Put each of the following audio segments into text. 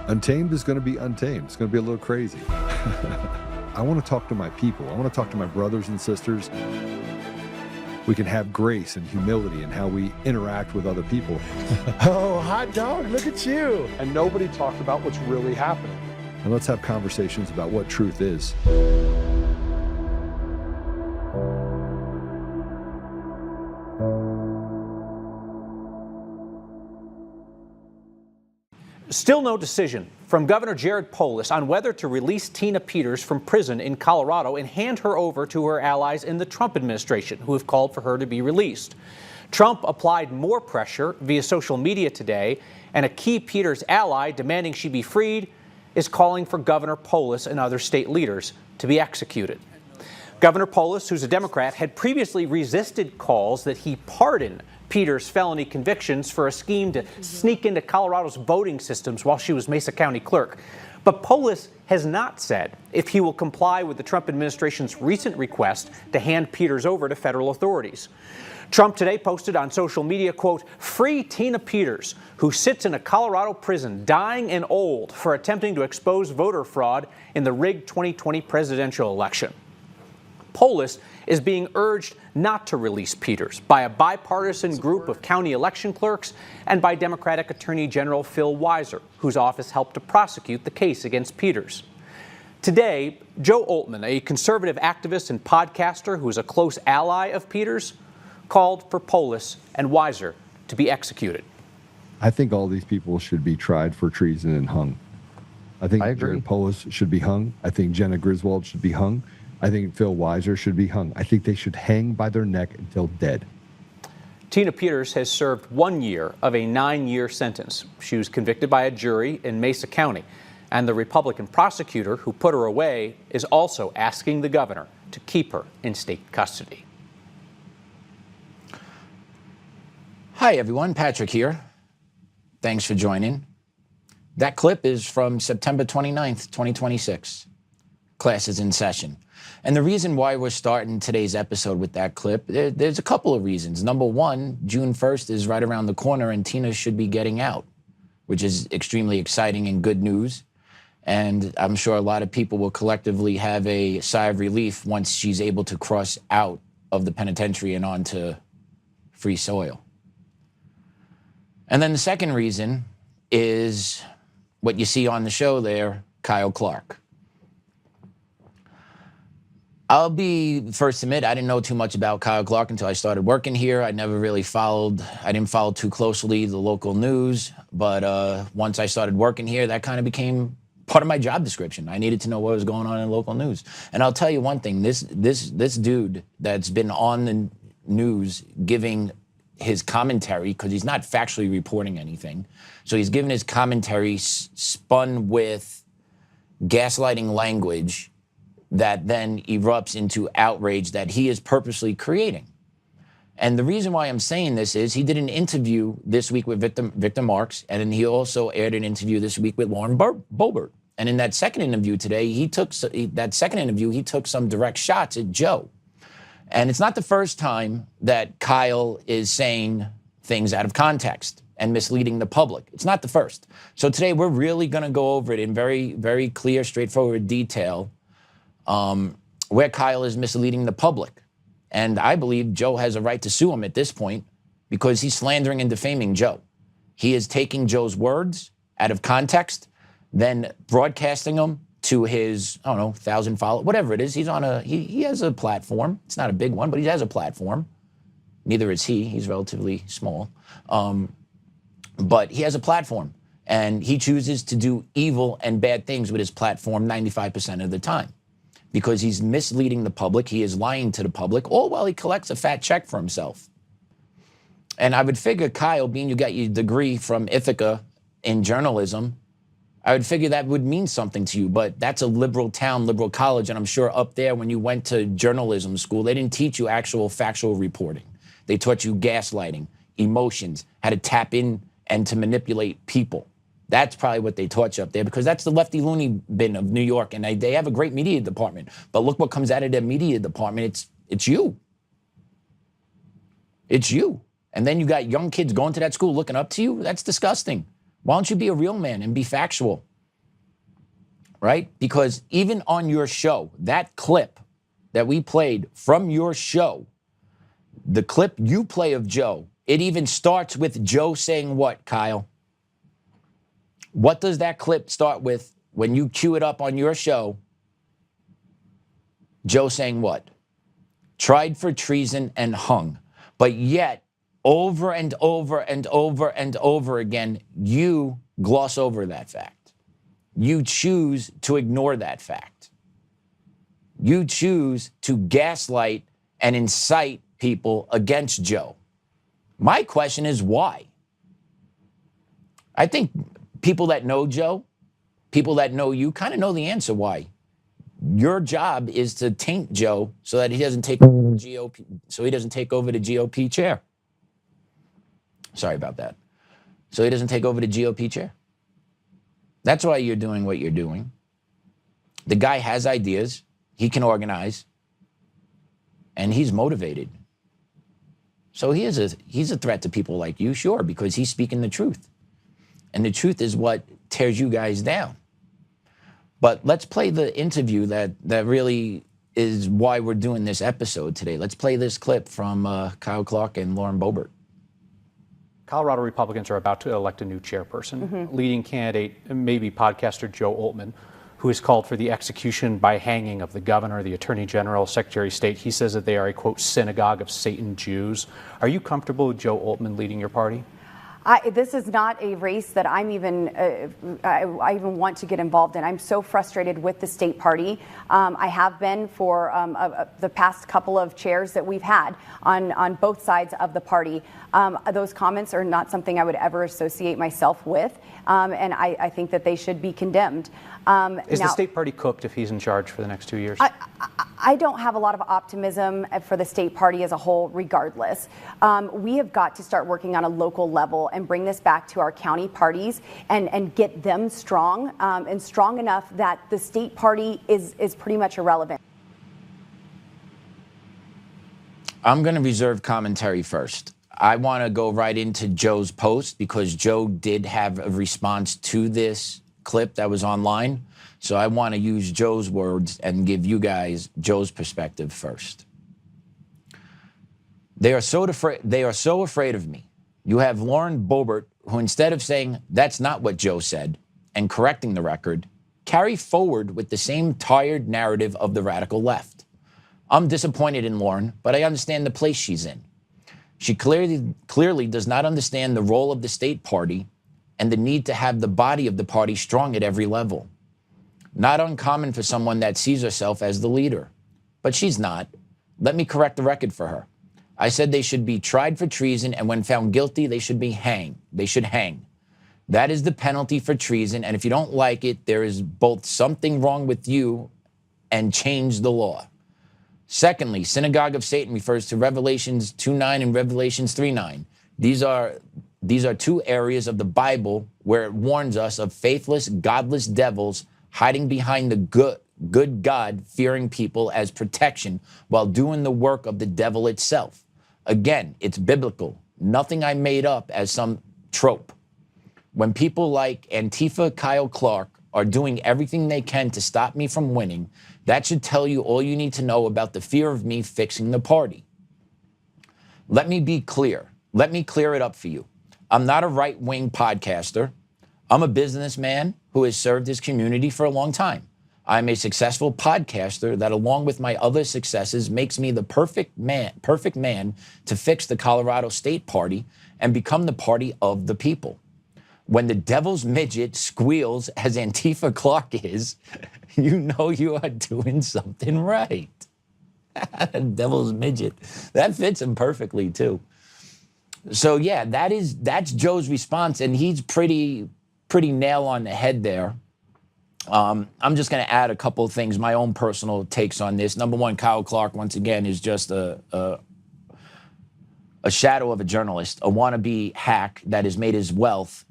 Untamed is going to be untamed. It's going to be a little crazy. I want to talk to my people. I want to talk to my brothers and sisters. We can have grace and humility in how we interact with other people. Oh, hot dog, look at you. And nobody talked about what's really happening. And let's have conversations about what truth is. Still no decision from Governor Jared Polis on whether to release Tina Peters from prison in Colorado and hand her over to her allies in the Trump administration, who have called for her to be released. Trump applied more pressure via social media today, and a key Peters ally demanding she be freed is calling for Governor Polis and other state leaders to be executed. Governor Polis, who's a Democrat, had previously resisted calls that he pardon Peters' felony convictions for a scheme to sneak into Colorado's voting systems while she was Mesa County clerk. But Polis has not said if he will comply with the Trump administration's recent request to hand Peters over to federal authorities. Trump today posted on social media, quote, "Free Tina Peters, who sits in a Colorado prison, dying and old, for attempting to expose voter fraud in the rigged 2020 presidential election." Polis is being urged not to release Peters by a bipartisan group of county election clerks and by Democratic Attorney General Phil Weiser, whose office helped to prosecute the case against Peters. Today, Joe Oltmann, a conservative activist and podcaster who is a close ally of Peters, called for Polis and Weiser to be executed. I think all these people should be tried for treason and hung. I think Jared Polis should be hung. I think Jenna Griswold should be hung. I think Phil Weiser should be hung. I think they should hang by their neck until dead. Tina Peters has served 1 year of a 9-year sentence. She was convicted by a jury in Mesa County, and the Republican prosecutor who put her away is also asking the governor to keep her in state custody. Hi, everyone. Patrick here. Thanks for joining. That clip is from September 29th, 2026. Class is in session. And the reason why we're starting today's episode with that clip, there's a couple of reasons. Number one, June 1st is right around the corner and Tina should be getting out, which is extremely exciting and good news. And I'm sure a lot of people will collectively have a sigh of relief once she's able to cross out of the penitentiary and onto free soil. And then the second reason is what you see on the show there, Kyle Clark. I'll be first to admit, I didn't know too much about Kyle Clark until I started working here. I never really I didn't follow too closely the local news, but once I started working here, that kind of became part of my job description. I needed to know what was going on in local news. And I'll tell you one thing, this dude that's been on the news giving his commentary, because he's not factually reporting anything, so he's giving his commentary spun with gaslighting language that then erupts into outrage that he is purposely creating. And the reason why I'm saying this is he did an interview this week with Victor Marx, and then he also aired an interview this week with Lauren Boebert. And in that second interview today, he took some direct shots at Joe. And it's not the first time that Kyle is saying things out of context and misleading the public. It's not the first. So today we're really going to go over it in very, very clear, straightforward detail, where Kyle is misleading the public. And I believe Joe has a right to sue him at this point because he's slandering and defaming Joe. He is taking Joe's words out of context, then broadcasting them to his, 1,000 followers, whatever it is. He has a platform. It's not a big one, but he has a platform. Neither is he. He's relatively small. But he has a platform, and he chooses to do evil and bad things with his platform 95% of the time because he's misleading the public. He is lying to the public, all while he collects a fat check for himself. And I would figure, Kyle, being you got your degree from Ithaca in journalism, I would figure that would mean something to you, but that's a liberal town, liberal college, and I'm sure up there when you went to journalism school, they didn't teach you actual factual reporting. They taught you gaslighting, emotions, how to tap in and to manipulate people. That's probably what they taught you up there because that's the lefty loony bin of New York, and they have a great media department. But look what comes out of their media department. It's you. It's you. And then you got young kids going to that school looking up to you. That's disgusting. Why don't you be a real man and be factual right? Because even on your show, that clip that we played from your show, the clip you play of Joe, it even starts with Joe saying what, Kyle? What does that clip start with when you cue it up on your show? Joe saying what? Tried for treason and hung. But yet, over and over and over and over again, you gloss over that fact. You choose to ignore that fact. You choose to gaslight and incite people against Joe. My question is why? I think people that know Joe, people that know you, kind of know the answer why. Your job is to taint Joe so that he doesn't take over the GOP chair. Sorry about that. So he doesn't take over the GOP chair. That's why you're doing what you're doing. The guy has ideas, he can organize, and he's motivated. So he's a threat to people like you, sure, because he's speaking the truth. And the truth is what tears you guys down. But let's play the interview that really is why we're doing this episode today. Let's play this clip from Kyle Clark and Lauren Boebert. Colorado Republicans are about to elect a new chairperson. Leading candidate, maybe podcaster Joe Oltmann, who has called for the execution by hanging of the governor, the attorney general, secretary of state. He says that they are a, quote, synagogue of Satan Jews. Are you comfortable with Joe Oltmann leading your party? This is not a race that I even want to get involved in. I'm so frustrated with the state party. I have been for the past couple of chairs that we've had on both sides of the party. Those comments are not something I would ever associate myself with, and I think that they should be condemned. Is the state party cooked if he's in charge for the next 2 years? I don't have a lot of optimism for the state party as a whole, regardless. We have got to start working on a local level and bring this back to our county parties and get them strong and strong enough that the state party is pretty much irrelevant. I'm going to reserve commentary first. I want to go right into Joe's post because Joe did have a response to this clip that was online. So I want to use Joe's words and give you guys Joe's perspective first. They are so afraid of me. You have Lauren Boebert, who instead of saying that's not what Joe said and correcting the record, carry forward with the same tired narrative of the radical left. I'm disappointed in Lauren, but I understand the place she's in. She clearly does not understand the role of the state party and the need to have the body of the party strong at every level. Not uncommon for someone that sees herself as the leader. But she's not. Let me correct the record for her. I said they should be tried for treason, and when found guilty, they should be hanged. They should hang. That is the penalty for treason, and if you don't like it, there is both something wrong with you and change the law. Secondly, synagogue of Satan refers to Revelations 2:9 and Revelations 3:9. These are two areas of the Bible where it warns us of faithless, godless devils hiding behind the good God-fearing people as protection while doing the work of the devil itself. Again, it's biblical, nothing I made up as some trope. When people like Antifa Kyle Clark are doing everything they can to stop me from winning, that should tell you all you need to know about the fear of me fixing the party. Let me be clear. Let me clear it up for you. I'm not a right-wing podcaster. I'm a businessman who has served his community for a long time. I'm a successful podcaster that, along with my other successes, makes me the perfect man to fix the Colorado State Party and become the party of the people. When the devil's midget squeals as Antifa Clark is, you know you are doing something right. Devil's midget. That fits him perfectly, too. So, yeah, that's Joe's response, and he's pretty nail on the head there. I'm just going to add a couple of things, my own personal takes on this. Number one, Kyle Clark, once again, is just a shadow of a journalist, a wannabe hack that has made his wealth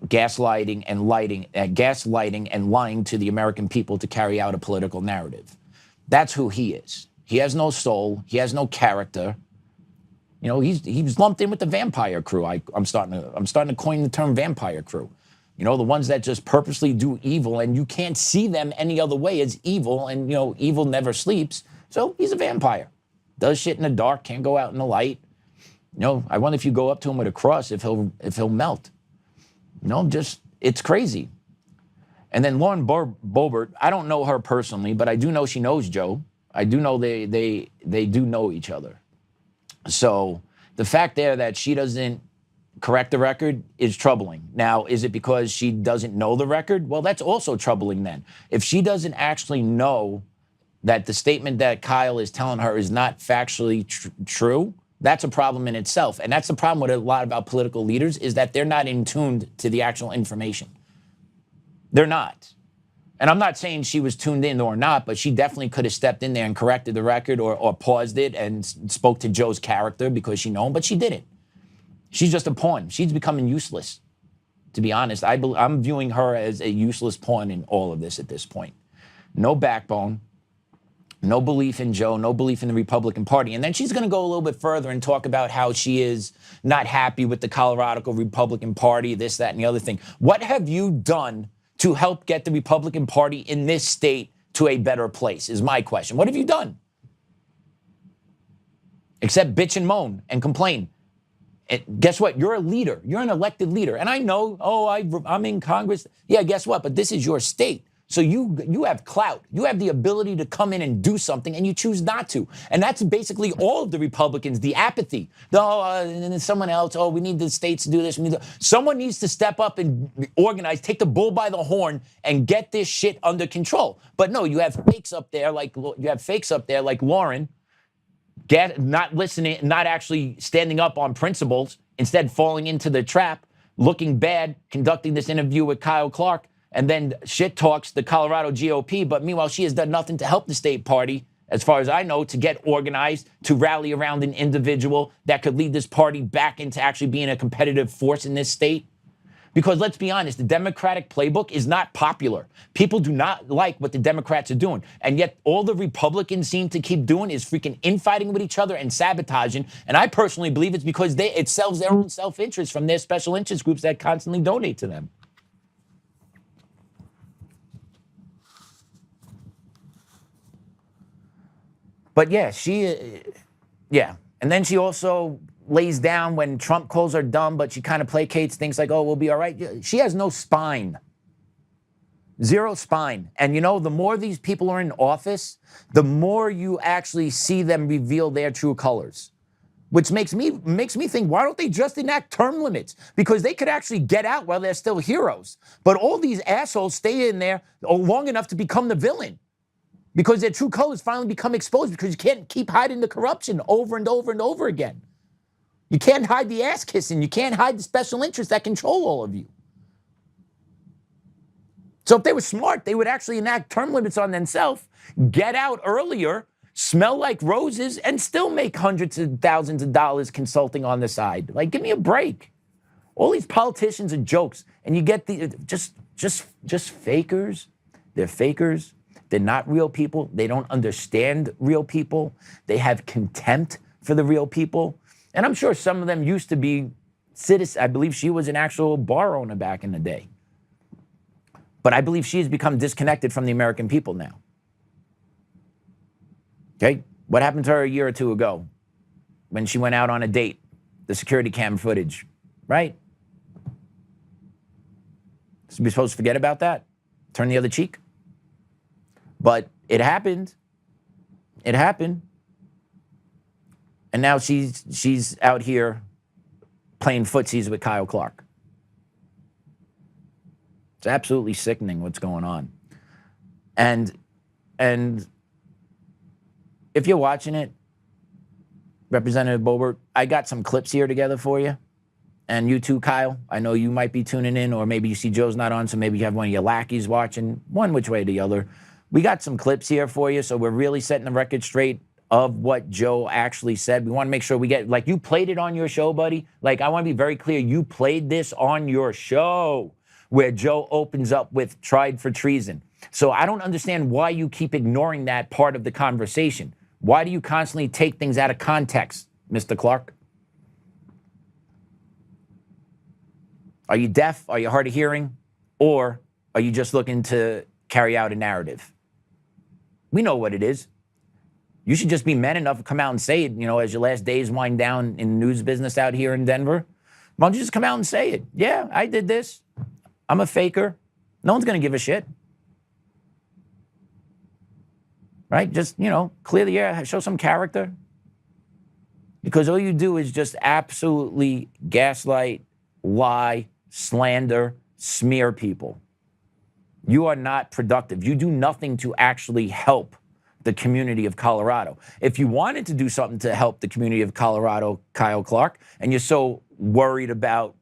gaslighting and lying to the American people to carry out a political narrative. That's who he is. He has no soul. He has no character. You know, he's lumped in with the vampire crew. I'm starting to coin the term vampire crew. You know, the ones that just purposely do evil and you can't see them any other way as evil, and, you know, evil never sleeps. So he's a vampire. Does shit in the dark, can't go out in the light. You know, I wonder if you go up to him with a cross, if he'll melt. You know, just, it's crazy. And then Lauren Boebert, I don't know her personally, but I do know she knows Joe. I do know they do know each other. So the fact there that she doesn't correct the record is troubling. Now, is it because she doesn't know the record? Well, that's also troubling then. If she doesn't actually know that the statement that Kyle is telling her is not factually true, that's a problem in itself. And that's the problem with a lot about political leaders, is that they're not in tuned to the actual information. They're not. And I'm not saying she was tuned in or not, but she definitely could have stepped in there and corrected the record or paused it and spoke to Joe's character because she knew him, but she didn't. She's just a pawn. She's becoming useless, to be honest. I'm viewing her as a useless pawn in all of this at this point. No backbone, no belief in Joe, no belief in the Republican Party. And then she's going to go a little bit further and talk about how she is not happy with the Colorado Republican Party, this, that, and the other thing. What have you done to help get the Republican Party in this state to a better place, is my question. What have you done? Except bitch and moan and complain. And guess what? You're a leader. You're an elected leader. And I know, I'm in Congress. Yeah, guess what? But this is your state. So you have clout. You have the ability to come in and do something, and you choose not to. And that's basically all of the Republicans, the apathy. And then someone else, we need the states to do this. Someone needs to step up and organize, take the bull by the horn, and get this shit under control. But no, you have fakes up there like Lauren, not listening, not actually standing up on principles, instead falling into the trap, looking bad, conducting this interview with Kyle Clark, and then shit talks the Colorado GOP. But meanwhile, she has done nothing to help the state party, as far as I know, to get organized, to rally around an individual that could lead this party back into actually being a competitive force in this state. Because let's be honest, the Democratic playbook is not popular. People do not like what the Democrats are doing. And yet all the Republicans seem to keep doing is freaking infighting with each other and sabotaging. And I personally believe it's because it sells their own self-interest from their special interest groups that constantly donate to them. But yeah, and then she also lays down when Trump calls her dumb, but she kind of placates things like, we'll be all right. She has no spine. Zero spine. And you know, the more these people are in office, the more you actually see them reveal their true colors. Which makes me think, why don't they just enact term limits? Because they could actually get out while they're still heroes. But all these assholes stay in there long enough to become the villain. Because their true colors finally become exposed, because you can't keep hiding the corruption over and over and over again. You can't hide the ass kissing. You can't hide the special interests that control all of you. So if they were smart, they would actually enact term limits on themselves, get out earlier, smell like roses, and still make hundreds of thousands of dollars consulting on the side. Like, give me a break. All these politicians are jokes, and you get the just fakers. They're fakers. They're not real people. They don't understand real people. They have contempt for the real people. And I'm sure some of them used to be citizens. I believe she was an actual bar owner back in the day. But I believe she has become disconnected from the American people now. Okay? What happened to her a year or two ago when she went out on a date? The security cam footage, right? So we're supposed to forget about that? Turn the other cheek? But it happened. It happened. And now she's out here playing footsies with Kyle Clark. It's absolutely sickening what's going on. And if you're watching it, Representative Boebert, I got some clips here together for you. And you too, Kyle. I know you might be tuning in, or maybe you see Joe's not on, so maybe you have one of your lackeys watching, one which way or the other. We got some clips here for you, so we're really setting the record straight of what Joe actually said. We want to make sure we get, like, you played it on your show, buddy. Like, I want to be very clear. You played this on your show where Joe opens up with tried for treason. So I don't understand why you keep ignoring that part of the conversation. Why do you constantly take things out of context, Mr. Clark? Are you deaf? Are you hard of hearing? Or are you just looking to carry out a narrative? We know what it is. You should just be men enough to come out and say it, as your last days wind down in the news business out here in Denver. Why don't you just come out and say it? Yeah, I did this. I'm a faker. No one's going to give a shit. Right? Just, clear the air, show some character. Because all you do is just absolutely gaslight, lie, slander, smear people. You are not productive. You do nothing to actually help the community of Colorado. If you wanted to do something to help the community of Colorado, Kyle Clark, and you're so worried about,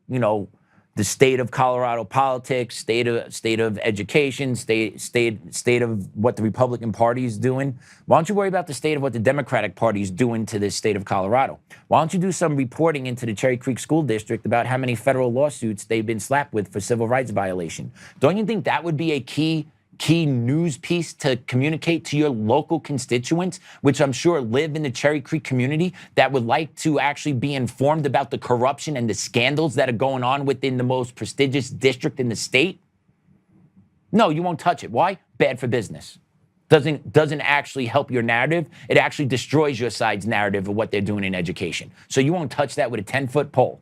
the state of Colorado politics, state of education, state of what the Republican Party is doing, why don't you worry about the state of what the Democratic Party is doing to this state of Colorado? Why don't you do some reporting into the Cherry Creek School District about how many federal lawsuits they've been slapped with for civil rights violation? Don't you think that would be a key news piece to communicate to your local constituents, which I'm sure live in the Cherry Creek community, that would like to actually be informed about the corruption and the scandals that are going on within the most prestigious district in the state? No, you won't touch it. Why? Bad for business. Doesn't actually help your narrative. It actually destroys your side's narrative of what they're doing in education. So you won't touch that with a 10-foot pole.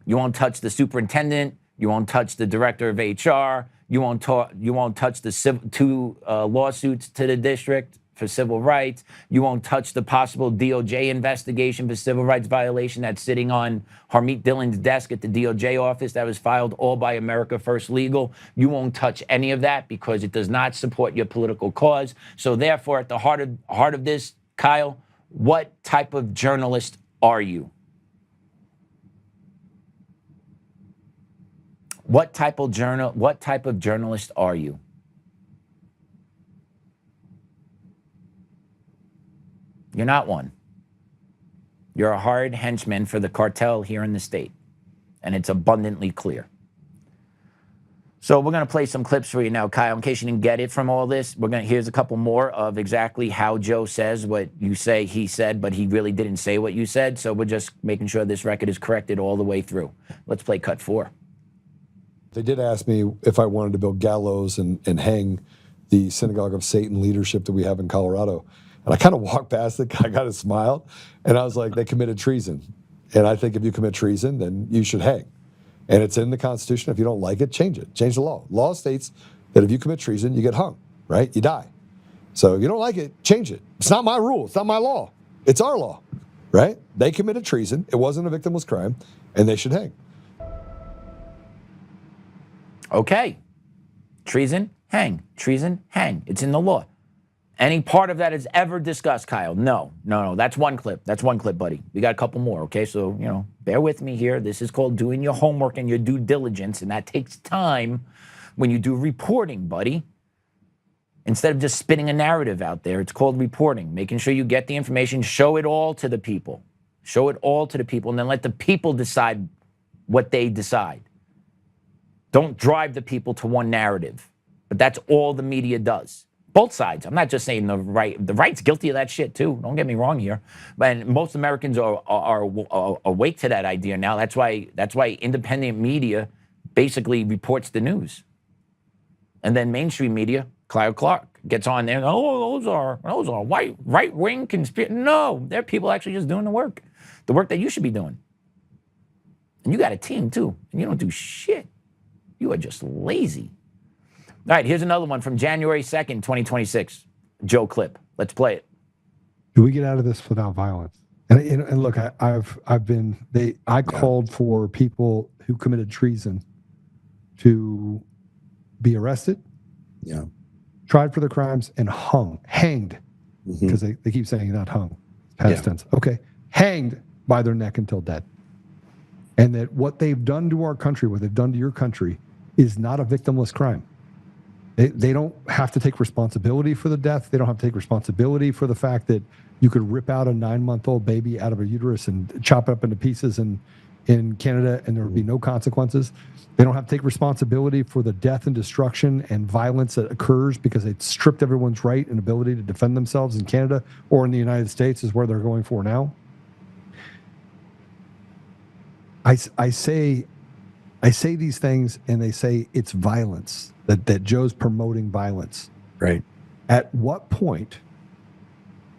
You won't touch the superintendent. You won't touch the director of HR. You won't touch the two lawsuits to the district for civil rights. You won't touch the possible DOJ investigation for civil rights violation that's sitting on Harmeet Dillon's desk at the DOJ office that was filed all by America First Legal. You won't touch any of that because it does not support your political cause. So therefore, at the heart of this, Kyle, what type of journalist are you? What type of journalist are you? You're not one. You're a hired henchman for the cartel here in the state, and it's abundantly clear. So we're going to play some clips for you now, Kyle, in case you didn't get it from all this. Here's a couple more of exactly how Joe says what you say he said, but he really didn't say what you said. So we're just making sure this record is corrected all the way through. Let's play cut 4. They did ask me if I wanted to build gallows and hang the synagogue of Satan leadership that we have in Colorado. And I kind of walked past it, I kind of smiled, and I was like, they committed treason. And I think if you commit treason, then you should hang. And it's in the Constitution. If you don't like it, change it. Change the law. Law states that if you commit treason, you get hung, right? You die. So if you don't like it, change it. It's not my rule. It's not my law. It's our law, right? They committed treason. It wasn't a victimless crime, and they should hang. Okay. Treason, hang. Treason, hang. It's in the law. Any part of that is ever discussed, Kyle? No. That's one clip. That's one clip, buddy. We got a couple more, okay? So, bear with me here. This is called doing your homework and your due diligence, and that takes time when you do reporting, buddy. Instead of just spinning a narrative out there, it's called reporting, making sure you get the information, show it all to the people. Show it all to the people, and then let the people decide what they decide. Don't drive the people to one narrative. But that's all the media does. Both sides. I'm not just saying the right. The right's guilty of that shit too. Don't get me wrong here. But most Americans are awake to that idea now. That's why independent media basically reports the news. And then mainstream media, Kyle Clark, gets on there. Oh, those are right-wing conspiracy. No, they're people actually just doing the work that you should be doing. And you got a team too, and you don't do shit. You are just lazy. All right, here's another one from January 2nd, 2026. Joe clip. Let's play it. Do we get out of this without violence? And look, I called for people who committed treason to be arrested, tried for their crimes, and hanged, because they keep saying not hung, past tense. Okay, hanged by their neck until dead. And that what they've done to our country, what they've done to your country, is not a victimless crime. They don't have to take responsibility for the death. They don't have to take responsibility for the fact that you could rip out a 9-month-old baby out of a uterus and chop it up into pieces in Canada, and there would be no consequences. They don't have to take responsibility for the death and destruction and violence that occurs because they stripped everyone's right and ability to defend themselves in Canada or in the United States, is where they're going for now. I say I say these things and they say it's violence, that Joe's promoting violence. Right. At what point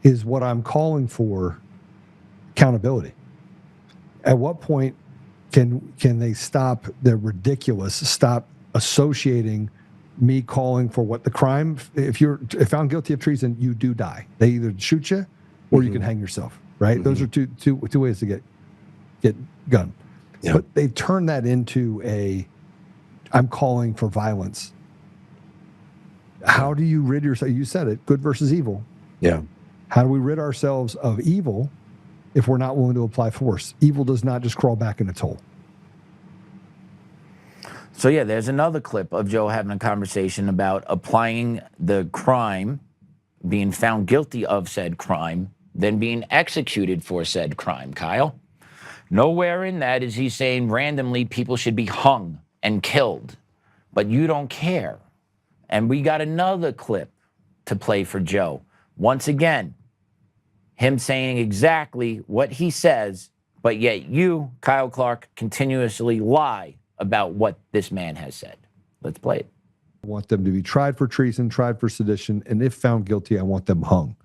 is what I'm calling for accountability? At what point can they stop the ridiculous, stop associating me calling for what the crime, if found guilty of treason, you do die. They either shoot you or you can hang yourself, right? Those are two ways to get gunned. Yeah. But they turn that into I'm calling for violence. How do you rid yourself? You said it, good versus evil. Yeah. How do we rid ourselves of evil if we're not willing to apply force? Evil does not just crawl back in its hole. So yeah, there's another clip of Joe having a conversation about applying the crime, being found guilty of said crime, then being executed for said crime, Kyle. Nowhere in that is he saying randomly people should be hung and killed, but you don't care. And we got another clip to play for Joe. Once again, him saying exactly what he says, but yet you, Kyle Clark, continuously lie about what this man has said. Let's play it. I want them to be tried for treason, tried for sedition, and if found guilty, I want them hung.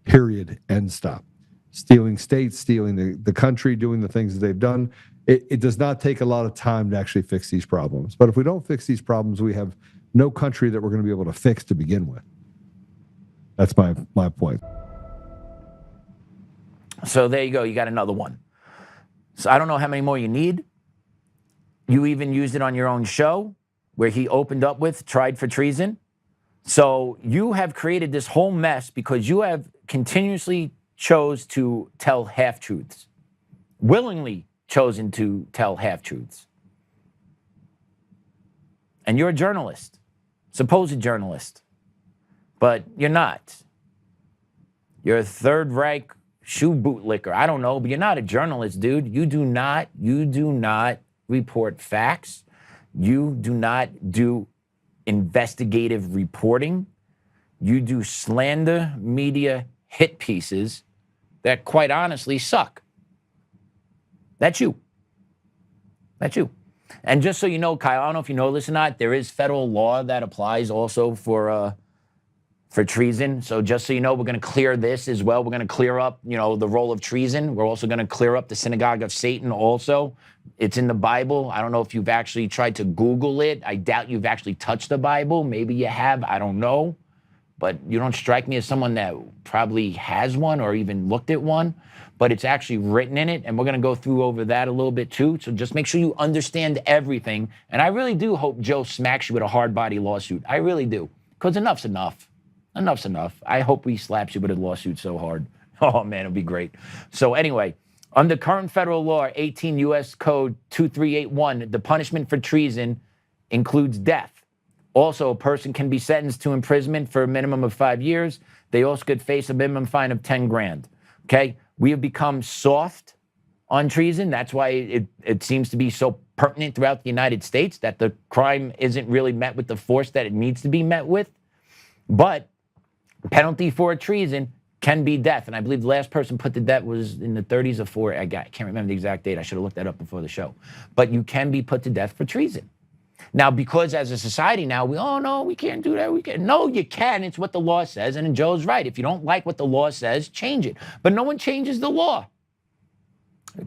Period. End stop. Stealing states, stealing the country, doing the things that they've done. It does not take a lot of time to actually fix these problems. But if we don't fix these problems, we have no country that we're going to be able to fix to begin with. That's my point. So there you go. You got another one. So I don't know how many more you need. You even used it on your own show where he opened up with tried for treason. So you have created this whole mess because you have continuously chose to tell half-truths, willingly chosen to tell half-truths. And you're a journalist, supposed journalist, but you're not. You're a third-rank shoe bootlicker. I don't know, but you're not a journalist, dude. You do not report facts. You do not do investigative reporting. You do slander media hit pieces that quite honestly suck. That's you. That's you. And just so you know, Kyle, I don't know if you know this or not, there is federal law that applies also for treason. So just so you know, we're going to clear this as well. We're going to clear up, the role of treason. We're also going to clear up the synagogue of Satan also. It's in the Bible. I don't know if you've actually tried to Google it. I doubt you've actually touched the Bible. Maybe you have. I don't know. But you don't strike me as someone that probably has one or even looked at one. But it's actually written in it. And we're going to go through over that a little bit too. So just make sure you understand everything. And I really do hope Joe smacks you with a hard body lawsuit. I really do. Because enough's enough. Enough's enough. I hope he slaps you with a lawsuit so hard. Oh, man, it'll be great. So anyway, under current federal law, 18 U.S. Code 2381, the punishment for treason includes death. Also, a person can be sentenced to imprisonment for a minimum of 5 years. They also could face a minimum fine of 10 grand. Okay? We have become soft on treason. That's why it seems to be so pertinent throughout the United States that the crime isn't really met with the force that it needs to be met with. But penalty for treason can be death. And I believe the last person put to death was in the 30s or 40s. I can't remember the exact date. I should have looked that up before the show. But you can be put to death for treason. Now, because as a society now, we can't do that. No, you can. It's what the law says. And Joe's right. If you don't like what the law says, change it. But no one changes the law.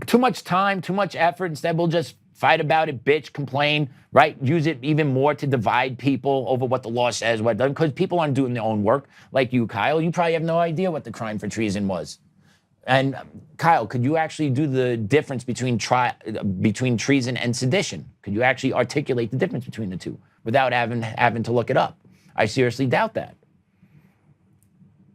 Too much time, too much effort. Instead, we'll just fight about it, bitch, complain, right? Use it even more to divide people over what the law says, what doesn't, because people aren't doing their own work. Like you, Kyle, you probably have no idea what the crime for treason was. And Kyle, could you actually do the difference between treason and sedition? Could you actually articulate the difference between the two without having to look it up? I seriously doubt that.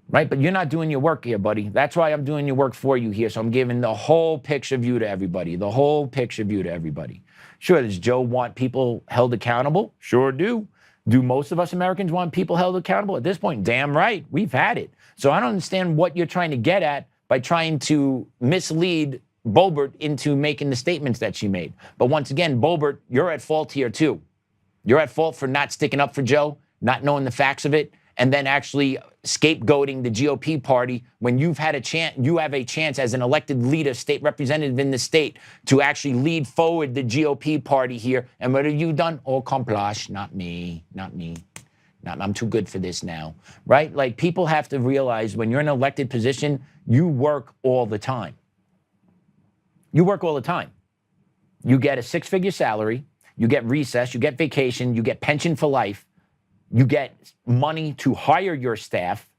Right? But you're not doing your work here, buddy. That's why I'm doing your work for you here. So I'm giving the whole picture view to everybody. The whole picture view to everybody. Sure, does Joe want people held accountable? Sure do. Do most of us Americans want people held accountable? At this point, damn right. We've had it. So I don't understand what you're trying to get at by trying to mislead Boebert into making the statements that she made. But once again, Boebert, you're at fault here too. You're at fault for not sticking up for Joe, not knowing the facts of it, and then actually scapegoating the GOP party when you have a chance as an elected leader, state representative in the state, to actually lead forward the GOP party here. And what have you done? Oh, complash, not me. I'm too good for this now, right? Like, people have to realize when you're in an elected position, you work all the time. You work all the time. You get a 6-figure salary, you get recess, you get vacation, you get pension for life, you get money to hire your staff,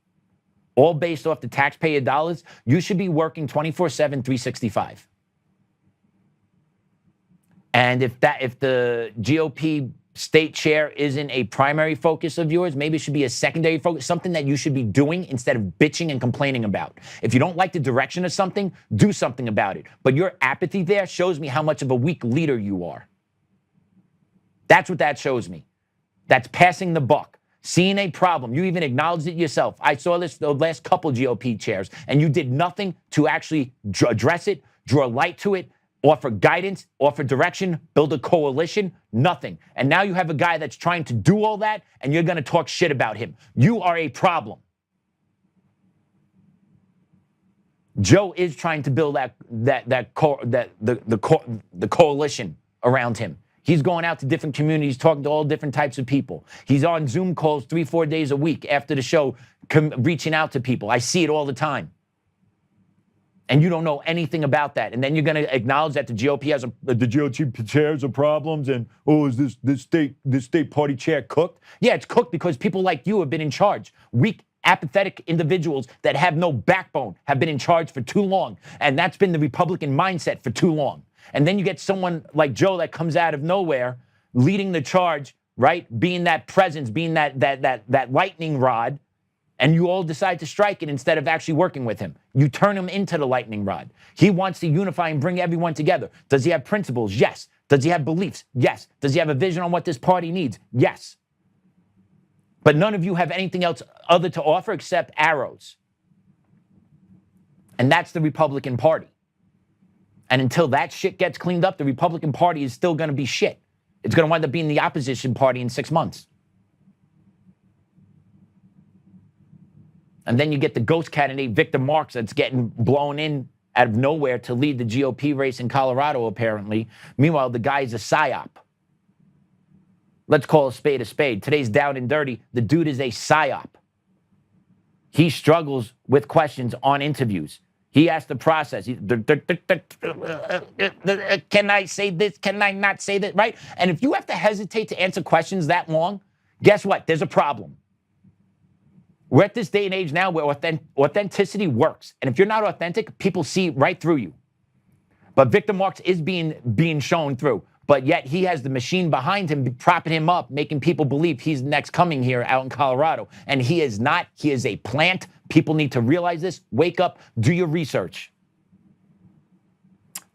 all based off the taxpayer dollars. You should be working 24/7, 365. And if the GOP state chair isn't a primary focus of yours, maybe it should be a secondary focus, something that you should be doing instead of bitching and complaining about. If you don't like the direction of something, do something about it. But your apathy there shows me how much of a weak leader you are. That's what that shows me. That's passing the buck. Seeing a problem. You even acknowledged it yourself. I saw this the last couple GOP chairs, and you did nothing to actually address it, draw light to it, offer guidance, offer direction, build a coalition, nothing. And now you have a guy that's trying to do all that, and you're going to talk shit about him. You are a problem. Joe is trying to build the coalition around him. He's going out to different communities, talking to all different types of people. He's on Zoom calls 3-4 days a week after the show, reaching out to people. I see it all the time. And you don't know anything about that. And then you're going to acknowledge that the GOP chairs have problems, and is this state party chair cooked? Yeah, it's cooked because people like you have been in charge. Weak, apathetic individuals that have no backbone have been in charge for too long. And that's been the Republican mindset for too long. And then you get someone like Joe that comes out of nowhere, leading the charge, right? Being that presence, being that lightning rod, and you all decide to strike it instead of actually working with him. You turn him into the lightning rod. He wants to unify and bring everyone together. Does he have principles? Yes. Does he have beliefs? Yes. Does he have a vision on what this party needs? Yes. But none of you have anything else other to offer except arrows. And that's the Republican Party. And until that shit gets cleaned up, the Republican Party is still going to be shit. It's going to wind up being the opposition party in 6 months. And then you get the ghost candidate, Victor Marx, that's getting blown in out of nowhere to lead the GOP race in Colorado, apparently. Meanwhile, the guy's a psyop. Let's call a spade a spade. Today's down and dirty. The dude is a psyop. He struggles with questions on interviews. He has to process. Can I say this? Can I not say that? Right? And if you have to hesitate to answer questions that long, guess what? There's a problem. We're at this day and age now where authenticity works. And if you're not authentic, people see right through you. But Victor Marx is being shown through. But yet he has the machine behind him, propping him up, making people believe he's next coming here out in Colorado. And he is not. He is a plant. People need to realize this. Wake up. Do your research.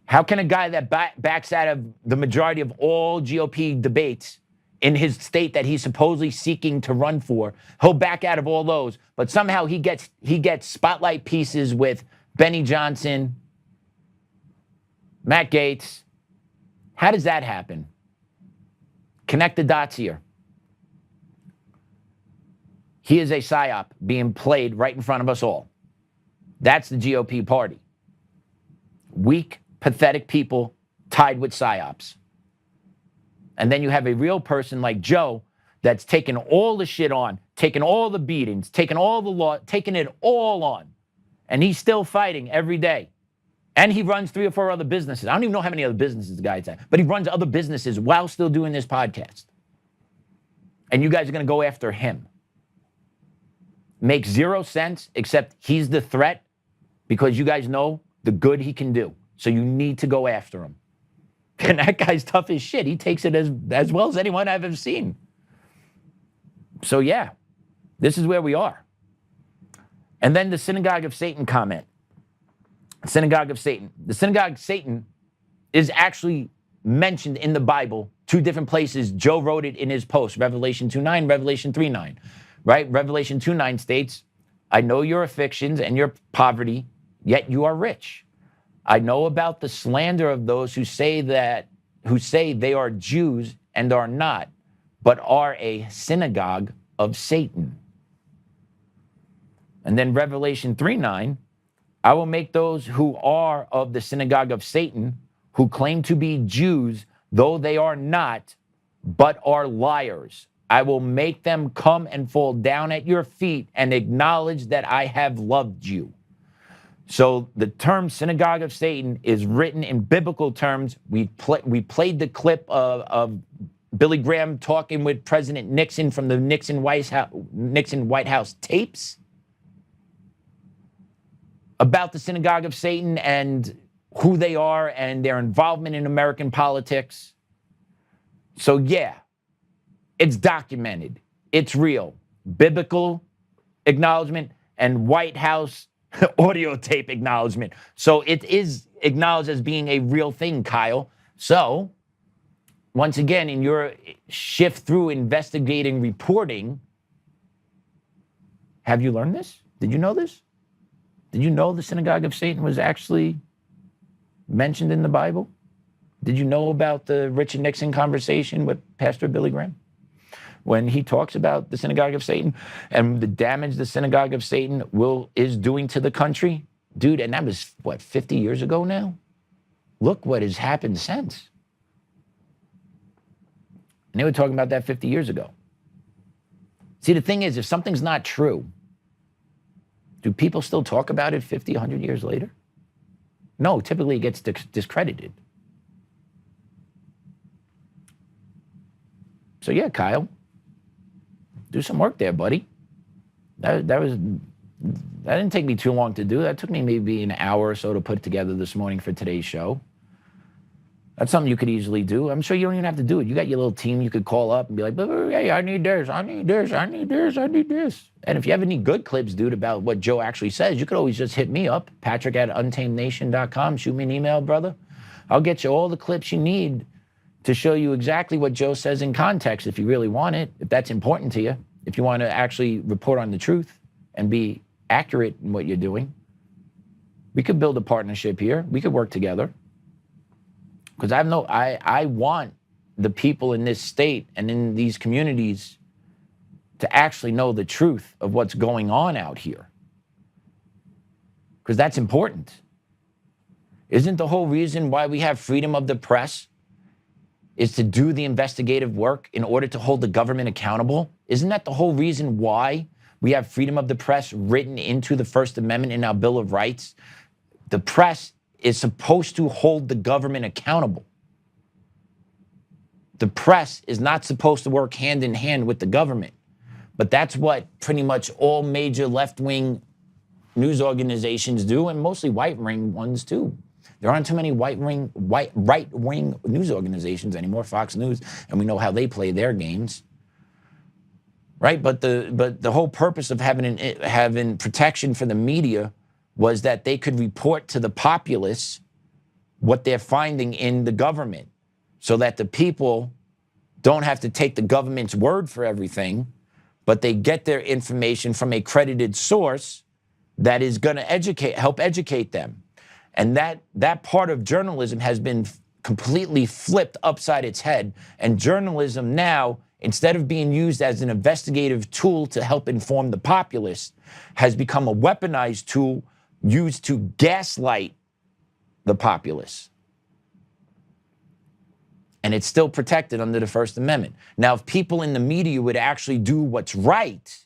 How can a guy that backs out of the majority of all GOP debates in his state that he's supposedly seeking to run for, he'll back out of all those, but somehow he gets spotlight pieces with Benny Johnson, Matt Gaetz? How does that happen? Connect the dots here. He is a psyop being played right in front of us all. That's the GOP party. Weak, pathetic people tied with psyops. And then you have a real person like Joe that's taken all the shit on, taking all the beatings, taking all the law, taking it all on. And he's still fighting every day. And he runs 3 or 4 other businesses. I don't even know how many other businesses the guy's at, but he runs other businesses while still doing this podcast. And you guys are going to go after him. Makes 0 sense, except he's the threat because you guys know the good he can do. So you need to go after him. And that guy's tough as shit. He takes it as well as anyone I've ever seen. So yeah, this is where we are. And then the synagogue of Satan comment. Synagogue of Satan. The synagogue of Satan is actually mentioned in the Bible, 2 different places. Joe wrote it in his post, Revelation 2:9, Revelation 3:9. Right? Revelation 2:9 states, I know your afflictions and your poverty, yet you are rich. I know about the slander of those who say they are Jews and are not, but are a synagogue of Satan. And then Revelation 3:9, I will make those who are of the synagogue of Satan, who claim to be Jews, though they are not, but are liars. I will make them come and fall down at your feet and acknowledge that I have loved you. So the term synagogue of Satan is written in biblical terms. We played the clip of Billy Graham talking with President Nixon from the Nixon White House tapes about the synagogue of Satan and who they are and their involvement in American politics. So yeah, it's documented. It's real. Biblical acknowledgement and White House audio tape acknowledgement. So it is acknowledged as being a real thing, Kyle. So once again, in your shift through investigating reporting, have you learned this? Did you know this? Did you know the synagogue of Satan was actually mentioned in the Bible? Did you know about the Richard Nixon conversation with Pastor Billy Graham? When he talks about the synagogue of Satan and the damage the synagogue of Satan is doing to the country? Dude, and that was, 50 years ago now? Look what has happened since. And they were talking about that 50 years ago. See, the thing is, if something's not true, do people still talk about it 50, 100 years later? No, typically it gets discredited. So yeah, Kyle, do some work there, buddy. That didn't take me too long to do. That took me maybe an hour or so to put together this morning for today's show. That's something you could easily do. I'm sure you don't even have to do it. You got your little team you could call up and be like, hey, I need this, I need this, I need this, I need this. And if you have any good clips, dude, about what Joe actually says, you could always just hit me up, patrick@untamednation.com. Shoot me an email, brother. I'll get you all the clips you need to show you exactly what Joe says in context if you really want it, if that's important to you, if you want to actually report on the truth and be accurate in what you're doing. We could build a partnership here. We could work together. Because I want the people in this state and in these communities to actually know the truth of what's going on out here. Because that's important. Isn't the whole reason why we have freedom of the press is to do the investigative work in order to hold the government accountable? Isn't that the whole reason why we have freedom of the press written into the First Amendment in our Bill of Rights? The press is supposed to hold the government accountable. The press is not supposed to work hand in hand with the government. But that's what pretty much all major left-wing news organizations do, and mostly right-wing ones too. There aren't too many right-wing news organizations anymore, Fox News, and we know how they play their games. Right? But the whole purpose of having protection for the media was that they could report to the populace what they're finding in the government so that the people don't have to take the government's word for everything, but they get their information from a credited source that is going to help educate them. And that part of journalism has been completely flipped upside its head. And journalism now, instead of being used as an investigative tool to help inform the populace, has become a weaponized tool used to gaslight the populace. And it's still protected under the First Amendment. Now, if people in the media would actually do what's right,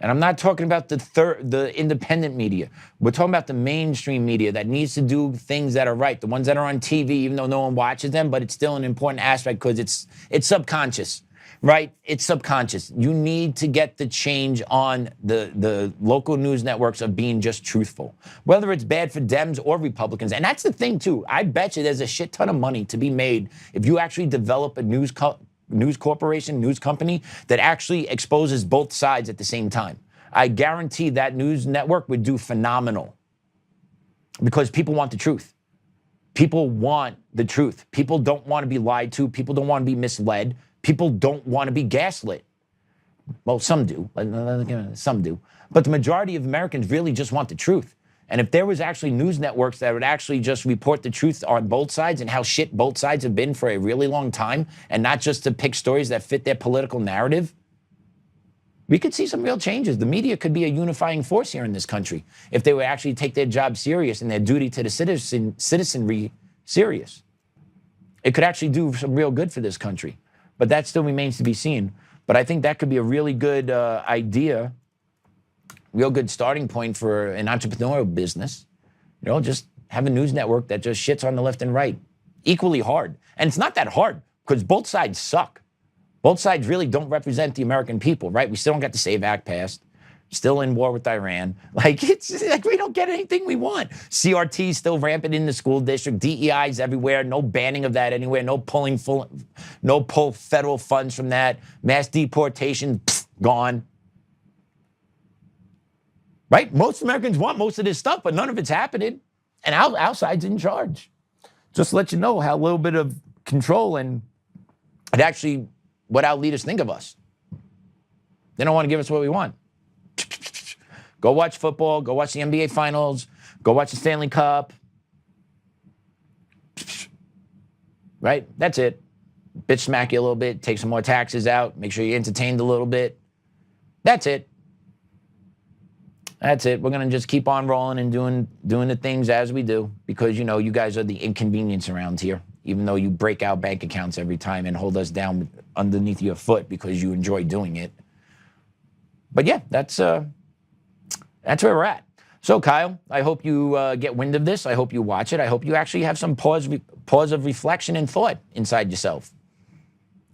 and I'm not talking about the independent media. We're talking about the mainstream media that needs to do things that are right, the ones that are on TV, even though no one watches them, but it's still an important aspect because it's subconscious. Right? It's subconscious. You need to get the change on the local news networks of being just truthful, whether it's bad for Dems or Republicans. And that's the thing, too. I bet you there's a shit ton of money to be made if you actually develop a news corporation, news company that actually exposes both sides at the same time. I guarantee that news network would do phenomenal because people want the truth. People want the truth. People don't want to be lied to. People don't want to be misled. People don't want to be gaslit. Well, some do. Some do. But the majority of Americans really just want the truth. And if there was actually news networks that would actually just report the truth on both sides and how shit both sides have been for a really long time, and not just to pick stories that fit their political narrative, We could see some real changes. The media could be a unifying force here in this country if they would actually take their job serious and their duty to the citizenry serious. It could actually do some real good for this country. But that still remains to be seen. But I think that could be a really good idea, real good starting point for an entrepreneurial business. You know, just have a news network that just shits on the left and right. Equally hard. And it's not that hard because both sides suck. Both sides really don't represent the American people, right? We still don't get the SAVE Act passed. Still in war with Iran. Like, it's like we don't get anything we want. CRT still rampant in the school district. DEI's everywhere. No banning of that anywhere. No pull federal funds from that. Mass deportation, gone. Right? Most Americans want most of this stuff, but none of it's happening. And our side's in charge. Just to let you know how a little bit of control and actually what our leaders think of us. They don't want to give us what we want. Go watch football, go watch the NBA Finals, go watch the Stanley Cup. Right? That's it. Bitch smack you a little bit, take some more taxes out, make sure you're entertained a little bit. That's it. That's it. We're going to just keep on rolling and doing the things as we do because, you know, you guys are the inconvenience around here, even though you break out bank accounts every time and hold us down underneath your foot because you enjoy doing it. But yeah, that's where we're at. So, Kyle, I hope you get wind of this. I hope you watch it. I hope you actually have some pause of reflection and thought inside yourself.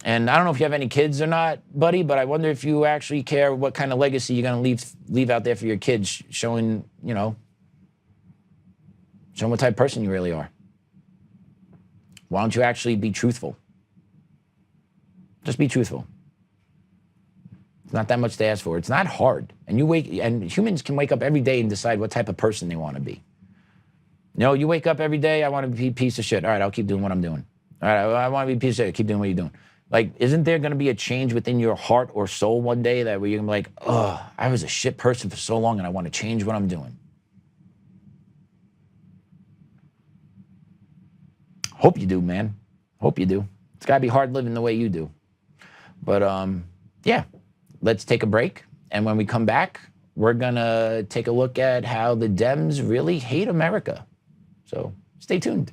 And I don't know if you have any kids or not, buddy, but I wonder if you actually care what kind of legacy you're going to leave out there for your kids, showing what type of person you really are. Why don't you actually be truthful? Just be truthful. It's not that much to ask for. It's not hard. And humans can wake up every day and decide what type of person they want to be. You know, you wake up every day, I want to be a piece of shit. All right, I'll keep doing what I'm doing. All right, I want to be a piece of shit. Keep doing what you're doing. Like, isn't there going to be a change within your heart or soul one day that where you're going to be like, oh, I was a shit person for so long and I want to change what I'm doing? Hope you do, man. Hope you do. It's got to be hard living the way you do. But, yeah, let's take a break. And when we come back, we're going to take a look at how the Dems really hate America. So stay tuned.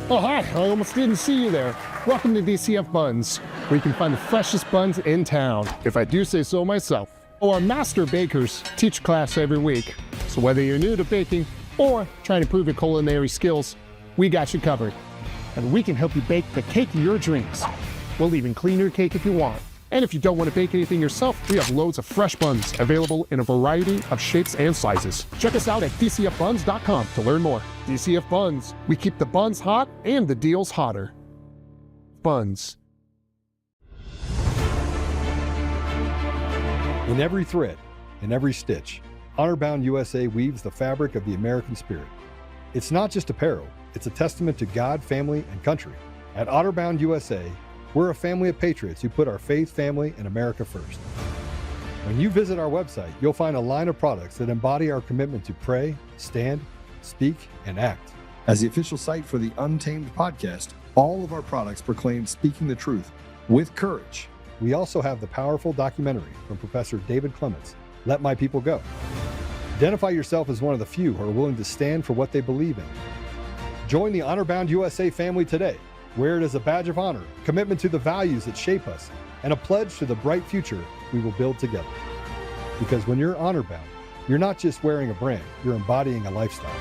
Oh, hi. I almost didn't see you there. Welcome to DCF Buns, where you can find the freshest buns in town, if I do say so myself. Our master bakers teach class every week. So whether you're new to baking or trying to improve your culinary skills, we got you covered. And we can help you bake the cake of your dreams. We'll even clean your cake if you want. And if you don't want to bake anything yourself, we have loads of fresh buns available in a variety of shapes and sizes. Check us out at dcfbuns.com to learn more. DCF Buns, we keep the buns hot and the deals hotter. Buns. In every thread, in every stitch, Honor-Bound USA weaves the fabric of the American spirit. It's not just apparel, it's a testament to God, family, and country. At Honor-Bound USA, we're a family of patriots who put our faith, family, and America first. When you visit our website, you'll find a line of products that embody our commitment to pray, stand, speak, and act. As the official site for the Untamed podcast, all of our products proclaim speaking the truth with courage. We also have the powerful documentary from Professor David Clements, Let My People Go. Identify yourself as one of the few who are willing to stand for what they believe in. Join the Honor-Bound USA family today. Wear it as a badge of honor, commitment to the values that shape us, and a pledge to the bright future we will build together. Because when you're honor-bound, you're not just wearing a brand, you're embodying a lifestyle.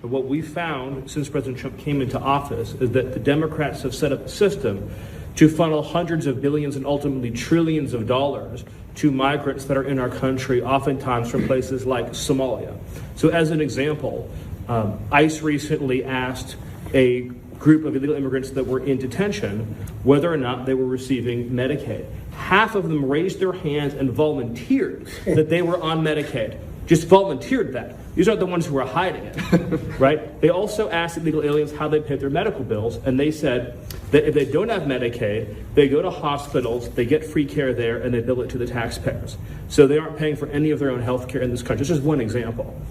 What we found since President Trump came into office is that the Democrats have set up a system to funnel hundreds of billions and ultimately trillions of dollars to migrants that are in our country, oftentimes from places like Somalia. So as an example, ICE recently asked a group of illegal immigrants that were in detention whether or not they were receiving Medicaid. Half of them raised their hands and volunteered that they were on Medicaid. just volunteered that. These aren't the ones who are hiding it, right? They also asked illegal aliens how they paid their medical bills, and they said that if they don't have Medicaid, they go to hospitals, they get free care there, and they bill it to the taxpayers. So they aren't paying for any of their own health care in this country. This is one example.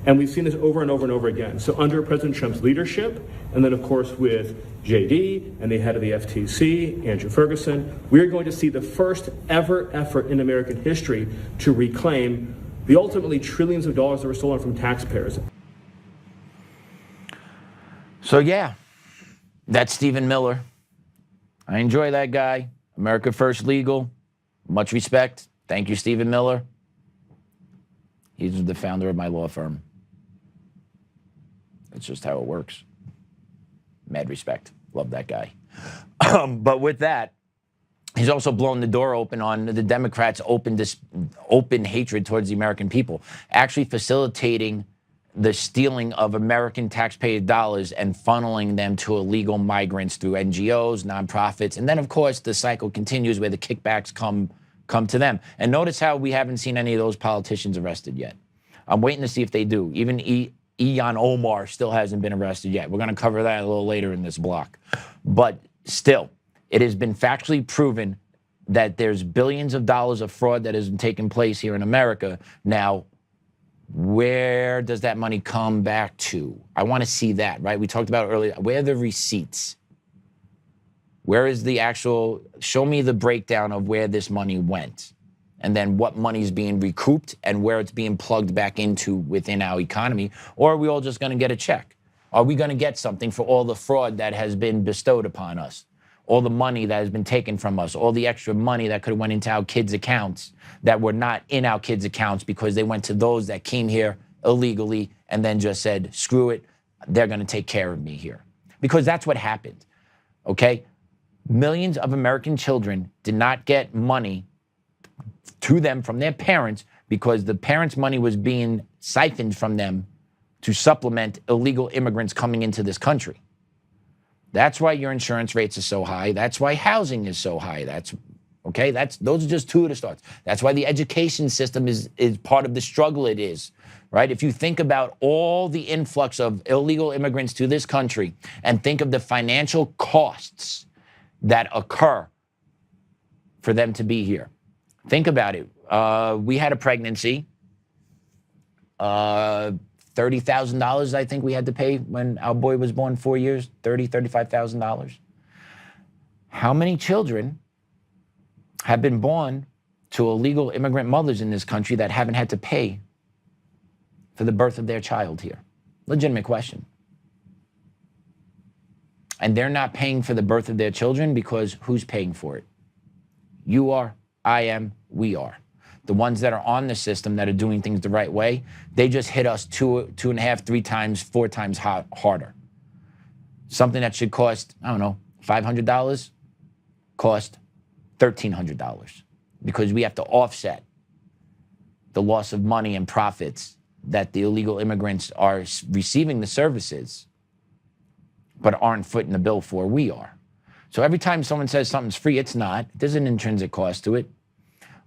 And we've seen this over and over and over again. So under President Trump's leadership, and then of course with JD and the head of the FTC, Andrew Ferguson, we're going to see the first ever effort in American history to reclaim the ultimately trillions of dollars that were stolen from taxpayers. So yeah, that's Stephen Miller. I enjoy that guy. America First Legal. Much respect. Thank you, Stephen Miller. He's the founder of my law firm. It's just how it works. Mad respect. Love that guy. But with that, he's also blown the door open on the Democrats' open hatred towards the American people, actually facilitating the stealing of American taxpayer dollars and funneling them to illegal migrants through NGOs, nonprofits, and then, of course, the cycle continues where the kickbacks come to them. And notice how we haven't seen any of those politicians arrested yet. I'm waiting to see if they do. Even Ilhan Omar still hasn't been arrested yet. We're going to cover that a little later in this block. But still, it has been factually proven that there's billions of dollars of fraud that has taken place here in America. Now, where does that money come back to? I want to see that, right? We talked about earlier. Where are the receipts? Where is the actual, show me the breakdown of where this money went, and then what money is being recouped and where it's being plugged back into within our economy. Or are we all just going to get a check? Are we going to get something for all the fraud that has been bestowed upon us? All the money that has been taken from us, all the extra money that could have went into our kids' accounts that were not in our kids' accounts because they went to those that came here illegally and then just said, screw it, they're going to take care of me here. Because that's what happened, okay? Millions of American children did not get money to them from their parents because the parents' money was being siphoned from them to supplement illegal immigrants coming into this country. That's why your insurance rates are so high. That's why housing is so high. Those are just two of the starts. That's why the education system is part of the struggle it is, right? If you think about all the influx of illegal immigrants to this country and think of the financial costs that occur for them to be here. Think about it. We had a pregnancy. $30,000, I think we had to pay when our boy was born, 4 years, $35,000. How many children have been born to illegal immigrant mothers in this country that haven't had to pay for the birth of their child here? Legitimate question. And they're not paying for the birth of their children because who's paying for it? You are, I am, we are. The ones that are on the system that are doing things the right way, they just hit us two and a half, 3 times, 4 times harder. Something that should cost, I don't know, $500 cost $1,300 because we have to offset the loss of money and profits that the illegal immigrants are receiving the services but aren't footing the bill for. We are. So every time someone says something's free, it's not. There's an intrinsic cost to it.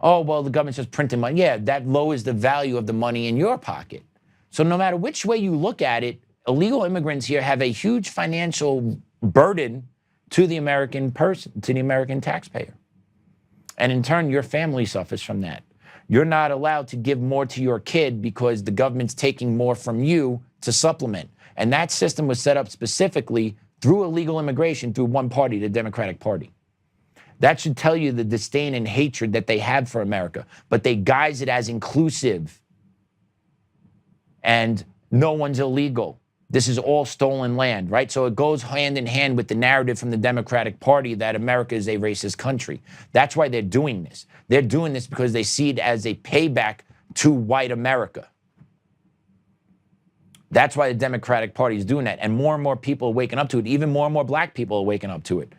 Oh, well, the government's just printing money. Yeah, that lowers the value of the money in your pocket. So no matter which way you look at it, illegal immigrants here have a huge financial burden to the American person, to the American taxpayer. And in turn, your family suffers from that. You're not allowed to give more to your kid because the government's taking more from you to supplement. And that system was set up specifically through illegal immigration, through one party, the Democratic Party. That should tell you the disdain and hatred that they have for America, but they guise it as inclusive. And no one's illegal. This is all stolen land, right? So it goes hand in hand with the narrative from the Democratic Party that America is a racist country. That's why they're doing this. They're doing this because they see it as a payback to white America. That's why the Democratic Party is doing that. And more people are waking up to it. Even more and more black people are waking up to it.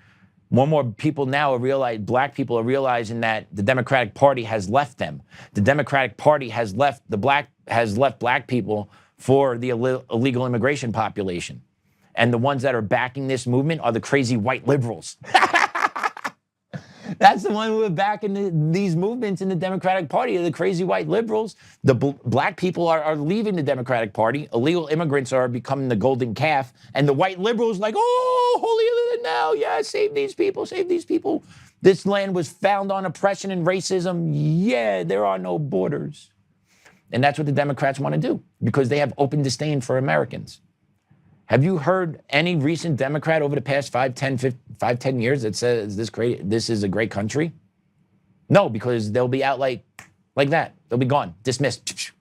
More and more people now black people are realizing that the Democratic Party has left them. The Democratic Party has left black people for the illegal immigration population. And the ones that are backing this movement are the crazy white liberals. That's the one who are backing these movements in the Democratic Party, the crazy white liberals. The black people are leaving the Democratic Party. Illegal immigrants are becoming the golden calf. And the white liberals like, oh, holier than thou. Yeah, save these people, save these people. This land was found on oppression and racism. Yeah, there are no borders. And that's what the Democrats want to do because they have open disdain for Americans. Have you heard any recent Democrat over the past 10 years that says this is a great country? No, because they'll be out like that. They'll be gone, dismissed.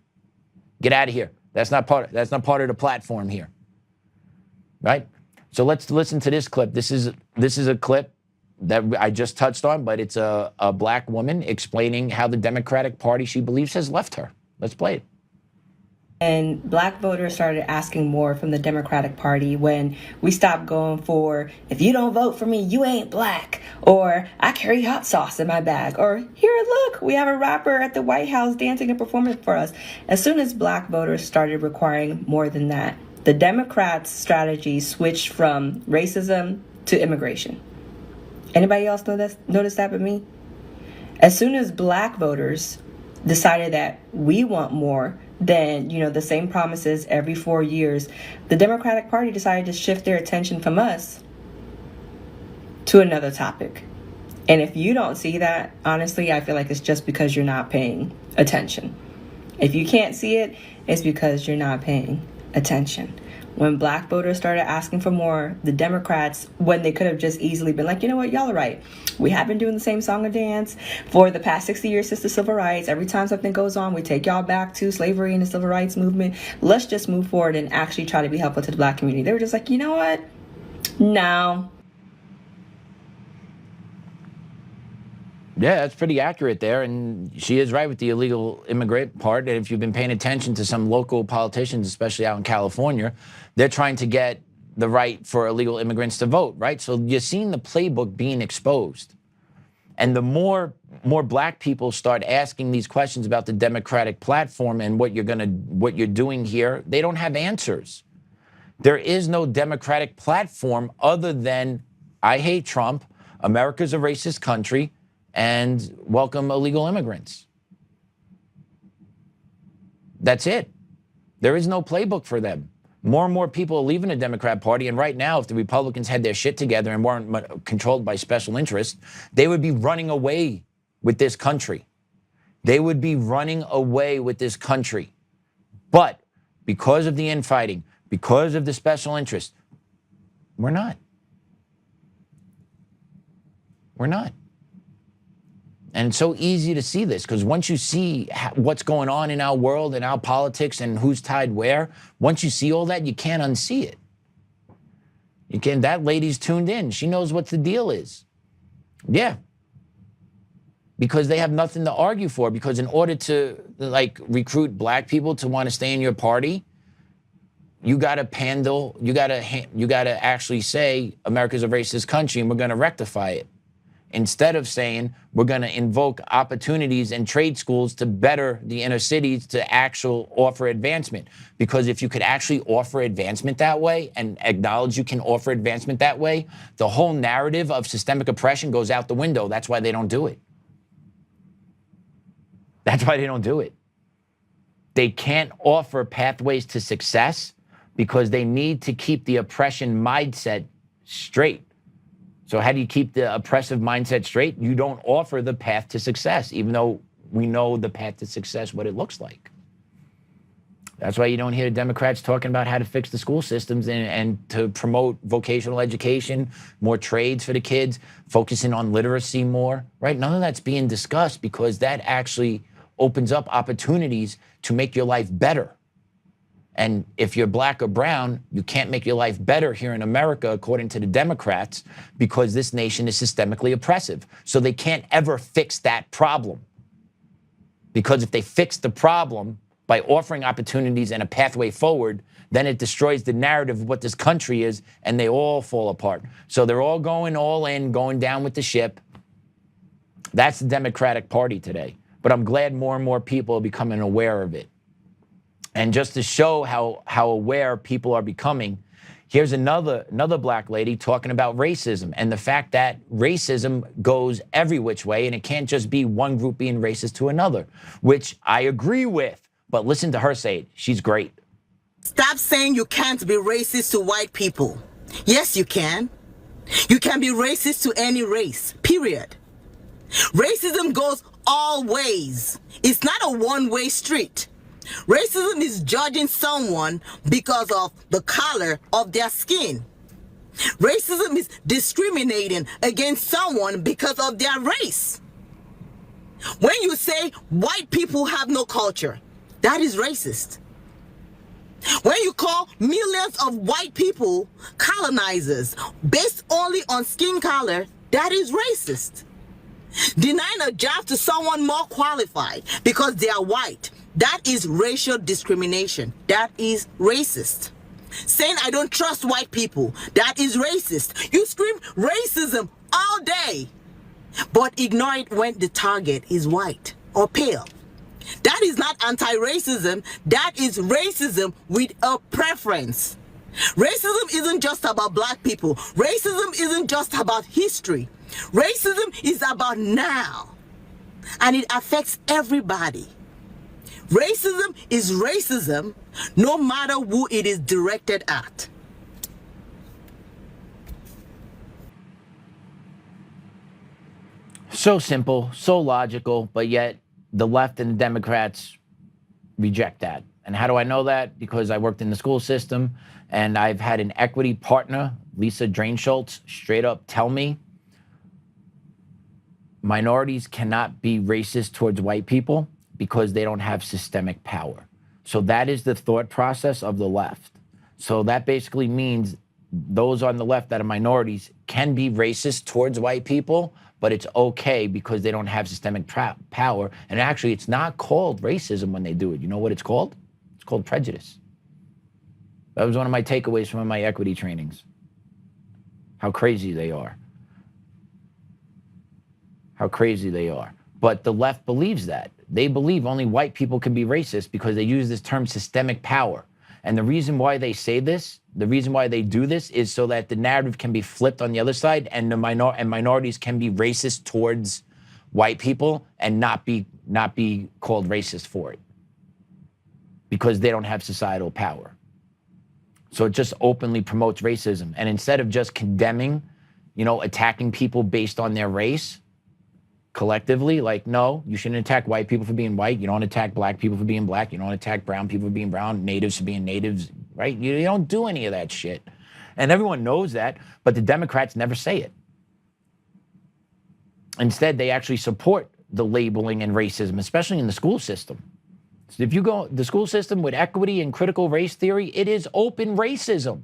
Get out of here. That's not part of the platform here. Right? So let's listen to this clip. This is a clip that I just touched on, but it's a black woman explaining how the Democratic Party she believes has left her. Let's play it. And black voters started asking more from the Democratic Party when we stopped going for, if you don't vote for me, you ain't black, or I carry hot sauce in my bag, or here, look, we have a rapper at the White House dancing and performing for us. As soon as black voters started requiring more than that, the Democrats' strategy switched from racism to immigration. Anybody else notice that but me? As soon as black voters decided that we want more than, the same promises every 4 years, the Democratic Party decided to shift their attention from us to another topic. And if you don't see that, honestly, I feel like it's just because you're not paying attention. If you can't see it, it's because you're not paying attention. When black voters started asking for more, the Democrats, when they could have just easily been like, you know what, y'all are right. We have been doing the same song and dance for the past 60 years since the civil rights. Every time something goes on, we take y'all back to slavery and the civil rights movement. Let's just move forward and actually try to be helpful to the black community. They were just like, you know what? No. Yeah, that's pretty accurate there. And she is right with the illegal immigrant part. And if you've been paying attention to some local politicians, especially out in California, they're trying to get the right for illegal immigrants to vote, right? So you're seeing the playbook being exposed. And the more black people start asking these questions about the Democratic platform and what you're doing here, they don't have answers. There is no Democratic platform other than I hate Trump, America's a racist country, and welcome illegal immigrants. That's it. There is no playbook for them. More and more people are leaving the Democrat Party, and right now, if the Republicans had their shit together and weren't controlled by special interests, they would be running away with this country. They would be running away with this country. But because of the infighting, because of the special interests, we're not. We're not. And it's so easy to see this because once you see what's going on in our world and our politics and who's tied where, once you see all that, you can't unsee it. That lady's tuned in. She knows what the deal is. Yeah. Because they have nothing to argue for. Because in order to recruit black people to want to stay in your party, you got to actually say America's a racist country and we're going to rectify it. Instead of saying we're going to invoke opportunities and trade schools to better the inner cities to offer advancement. Because if you could actually offer advancement that way and acknowledge you can offer advancement that way, the whole narrative of systemic oppression goes out the window. That's why they don't do it. That's why they don't do it. They can't offer pathways to success because they need to keep the oppression mindset straight. So how do you keep the oppressive mindset straight? You don't offer the path to success, even though we know the path to success, what it looks like. That's why you don't hear the Democrats talking about how to fix the school systems and to promote vocational education, more trades for the kids, focusing on literacy more, right? None of that's being discussed because that actually opens up opportunities to make your life better. And if you're black or brown, you can't make your life better here in America, according to the Democrats, because this nation is systemically oppressive. So they can't ever fix that problem. Because if they fix the problem by offering opportunities and a pathway forward, then it destroys the narrative of what this country is, and they all fall apart. So they're all going all in, going down with the ship. That's the Democratic Party today. But I'm glad more and more people are becoming aware of it. And just to show how aware people are becoming, Here's another black lady talking about racism and the fact that racism goes every which way, and it can't just be one group being racist to another, which I agree with. But listen to her say it. She's great. Stop saying you can't be racist to white people. Yes, you can. You can be racist to any race, period. Racism goes all ways. It's not a one-way street. Racism is judging someone because of the color of their skin. Racism is discriminating against someone because of their race. When you say white people have no culture, that is racist. When you call millions of white people colonizers based only on skin color, that is racist. Denying a job to someone more qualified because they are white, that is racial discrimination. That is racist. Saying I don't trust white people, that is racist. You scream racism all day, but ignore it when the target is white or pale. That is not anti-racism, that is racism with a preference. Racism isn't just about black people. Racism isn't just about history. Racism is about now, and it affects everybody. Racism is racism, no matter who it is directed at. So simple, so logical, but yet the left and the Democrats reject that. And how do I know that? Because I worked in the school system, and I've had an equity partner, Lisa Drainschultz, straight up tell me minorities cannot be racist towards white people because they don't have systemic power. So that is the thought process of the left. So that basically means those on the left that are minorities can be racist towards white people, but it's okay because they don't have systemic power. And actually, it's not called racism when they do it. You know what it's called? It's called prejudice. That was one of my takeaways from my equity trainings. How crazy they are. How crazy they are. But the left believes that. They believe only white people can be racist because they use this term systemic power. And the reason why they say this, the reason why they do this is so that the narrative can be flipped on the other side, and minorities can be racist towards white people and not be called racist for it because they don't have societal power. So it just openly promotes racism. And instead of just condemning, attacking people based on their race, collectively, like, no, you shouldn't attack white people for being white. You don't attack black people for being black. You don't attack brown people for being brown, natives for being natives, right? You don't do any of that shit. And everyone knows that, but the Democrats never say it. Instead, they actually support the labeling and racism, especially in the school system. So if you go the school system with equity and critical race theory, it is open racism.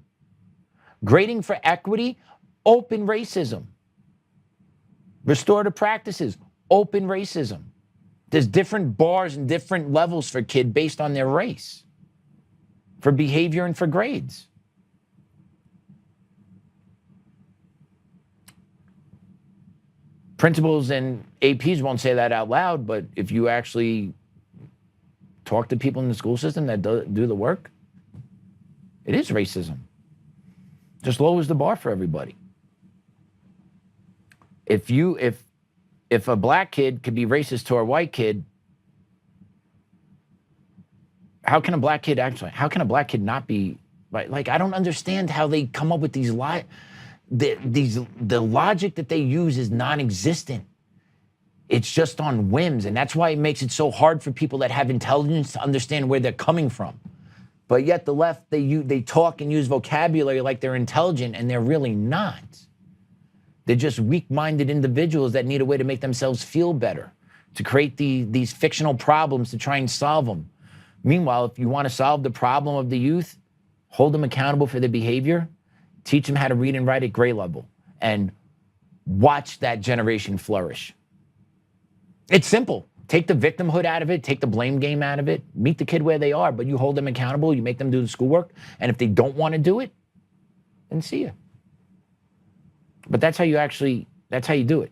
Grading for equity, open racism. Restorative practices, open racism. There's different bars and different levels for kids based on their race, for behavior and for grades. Principals and APs won't say that out loud, but if you actually talk to people in the school system that do the work, it is racism. Just lowers the bar for everybody. If a black kid could be racist to a white kid, how can a black kid not be, like, I don't understand how they come up with these the logic that they use is non-existent. It's just on whims, and that's why it makes it so hard for people that have intelligence to understand where they're coming from. But yet the left, they talk and use vocabulary like they're intelligent, and they're really not. They're just weak-minded individuals that need a way to make themselves feel better, to create these fictional problems to try and solve them. Meanwhile, if you want to solve the problem of the youth, hold them accountable for their behavior, teach them how to read and write at grade level, and watch that generation flourish. It's simple. Take the victimhood out of it, take the blame game out of it, meet the kid where they are, but you hold them accountable, you make them do the schoolwork, and if they don't want to do it, then see ya. But that's how you do it.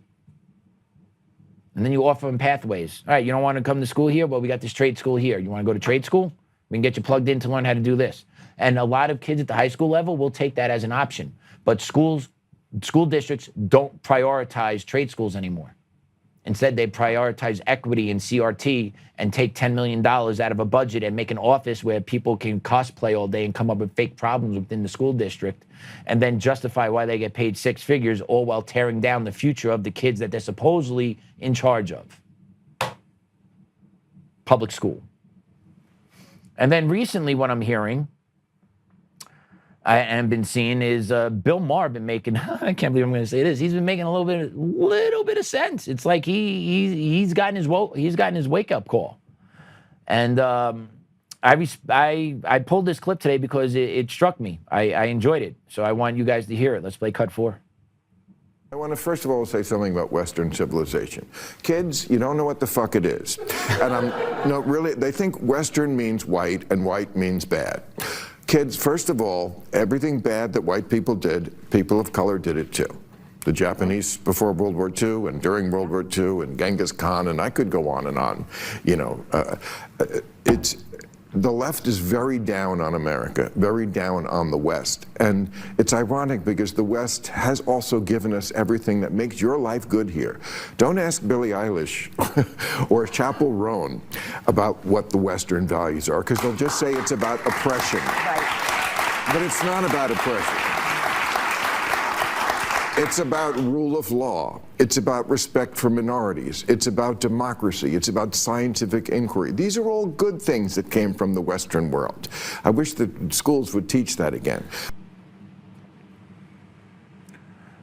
And then you offer them pathways. All right, you don't want to come to school here? Well, we got this trade school here. You want to go to trade school? We can get you plugged in to learn how to do this. And a lot of kids at the high school level will take that as an option. But school districts don't prioritize trade schools anymore. Instead, they prioritize equity and CRT and take $10 million out of a budget and make an office where people can cosplay all day and come up with fake problems within the school district and then justify why they get paid six figures, all while tearing down the future of the kids that they're supposedly in charge of. Public school. And then recently what I'm hearing and been seeing is Bill Maher been making, I can't believe I'm going to say this, he's been making a little bit of sense. It's like he's gotten his wake-up call. And I pulled this clip today because it struck me. I enjoyed it. So I want you guys to hear it. Let's play cut 4. I want to first of all say something about Western civilization. Kids, you don't know what the fuck it is. And no, really, they think Western means white and white means bad. Kids, first of all, everything bad that white people did, people of color did it too. The Japanese before World War II and during World War II and Genghis Khan, and I could go on and on. You know, the left is very down on America, very down on the West. And it's ironic because the West has also given us everything that makes your life good here. Don't ask Billie Eilish or Chappell Roan about what the Western values are, because they'll just say it's about oppression. Right. But it's not about oppression. It's about rule of law. It's about respect for minorities. It's about democracy. It's about scientific inquiry. These are all good things that came from the Western world. I wish that schools would teach that again.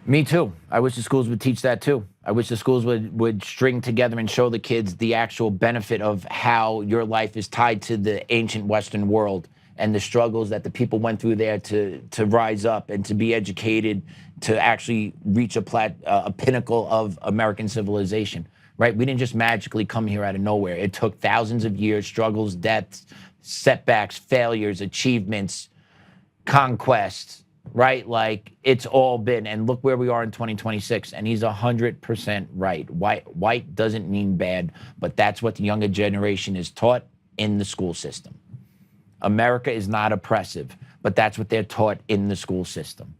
Me too. I wish the schools would teach that too. I wish the schools would string together and show the kids the actual benefit of how your life is tied to the ancient Western world and the struggles that the people went through there to rise up and to be educated, to actually reach a pinnacle of American civilization, right? We didn't just magically come here out of nowhere. It took thousands of years, struggles, deaths, setbacks, failures, achievements, conquests, right? Like, it's all been, and look where we are in 2026, and he's 100% right. White doesn't mean bad, but that's what the younger generation is taught in the school system. America is not oppressive, but that's what they're taught in the school system.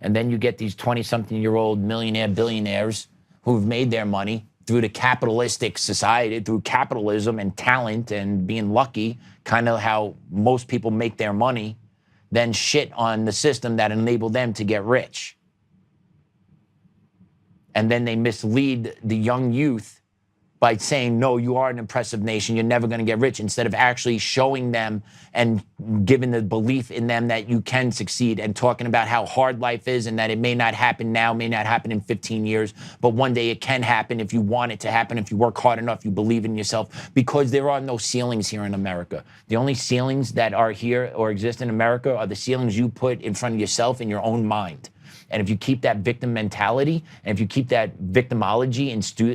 And then you get these 20-something-year-old millionaire billionaires who've made their money through the capitalistic society, through capitalism and talent and being lucky, kind of how most people make their money, then shit on the system that enabled them to get rich. And then they mislead the young youth by saying, no, you are an oppressive nation, you're never going to get rich, instead of actually showing them and giving the belief in them that you can succeed, and talking about how hard life is and that it may not happen now, may not happen in 15 years, but one day it can happen if you want it to happen, if you work hard enough, you believe in yourself, because there are no ceilings here in America. The only ceilings that are here or exist in America are the ceilings you put in front of yourself in your own mind. And if you keep that victim mentality, and if you keep that victimology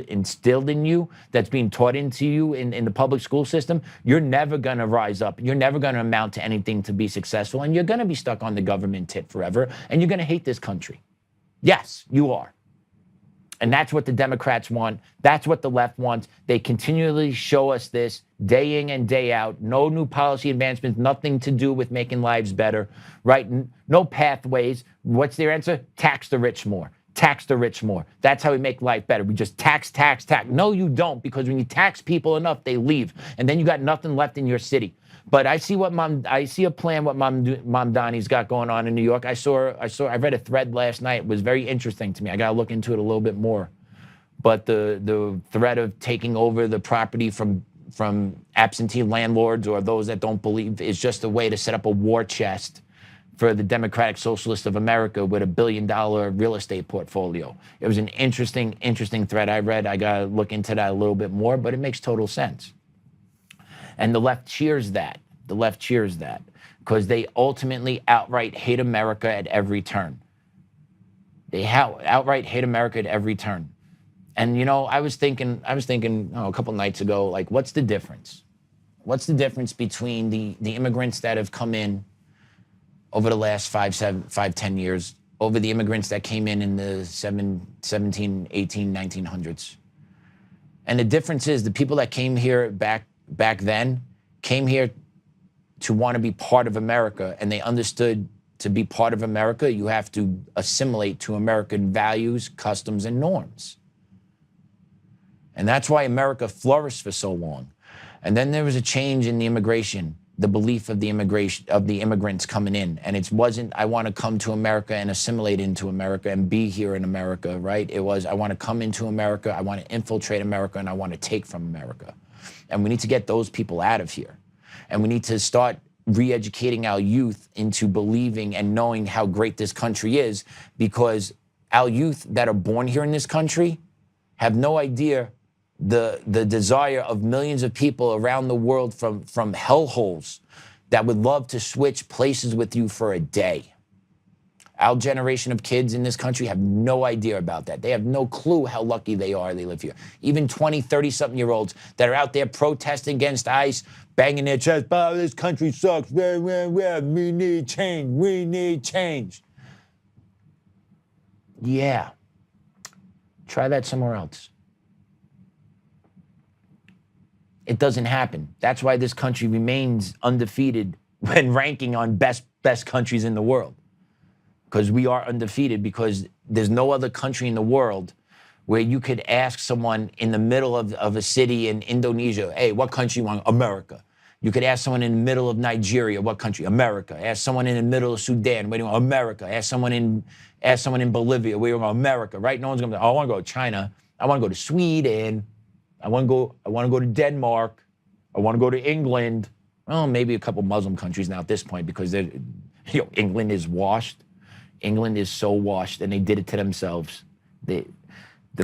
instilled in you, that's being taught into you in the public school system, you're never going to rise up. You're never going to amount to anything to be successful. And you're going to be stuck on the government tit forever. And you're going to hate this country. Yes, you are. And that's what the Democrats want. That's what the left wants. They continually show us this day in and day out. No new policy advancements, nothing to do with making lives better, right? No pathways. What's their answer? Tax the rich more. Tax the rich more. That's how we make life better. We just tax. No, you don't, because when you tax people enough, they leave. And then you got nothing left in your city. But I see a plan what Mom Donnie's got going on in New York. I read a thread last night. It was very interesting to me. I got to look into it a little bit more. But the threat of taking over the property from absentee landlords or those that don't believe is just a way to set up a war chest for the Democratic Socialists of America with $1 billion real estate portfolio. It was an interesting thread I read. I got to look into that a little bit more, but it makes total sense. And the left cheers that. The left cheers that because they ultimately outright hate America at every turn. They outright hate America at every turn. And, you know, I was thinking a couple nights ago, like, what's the difference? What's the difference between the immigrants that have come in over the last 10 years, over the immigrants that came in the 17, 18, 1900s? And the difference is the people that came here back then came here to want to be part of America, and they understood to be part of America, you have to assimilate to American values, customs, and norms. And that's why America flourished for so long. And then there was a change in the immigration, the belief of the immigrants coming in. And it wasn't, I want to come to America and assimilate into America and be here in America, right? It was, I want to come into America, I want to infiltrate America, and I want to take from America. And we need to get those people out of here. And we need to start re-educating our youth into believing and knowing how great this country is, because our youth that are born here in this country have no idea the desire of millions of people around the world from hellholes that would love to switch places with you for a day. Our generation of kids in this country have no idea about that. They have no clue how lucky they are they live here. Even 20, 30-something-year-olds that are out there protesting against ICE, banging their chest, oh, this country sucks, we need change, we need change. Yeah. Try that somewhere else. It doesn't happen. That's why this country remains undefeated when ranking on best countries in the world. Because we are undefeated, because there's no other country in the world where you could ask someone in the middle of a city in Indonesia, hey, what country you want? America. You could ask someone in the middle of Nigeria, what country? America. Ask someone in the middle of Sudan, where do you want? America. Ask someone in Bolivia, where do you want? America, right? No one's gonna be, oh, I want to go to China. I want to go to Sweden. I want to go to Denmark. I want to go to England. Well, maybe a couple Muslim countries now at this point, because England is washed. England is so washed, and they did it to themselves. The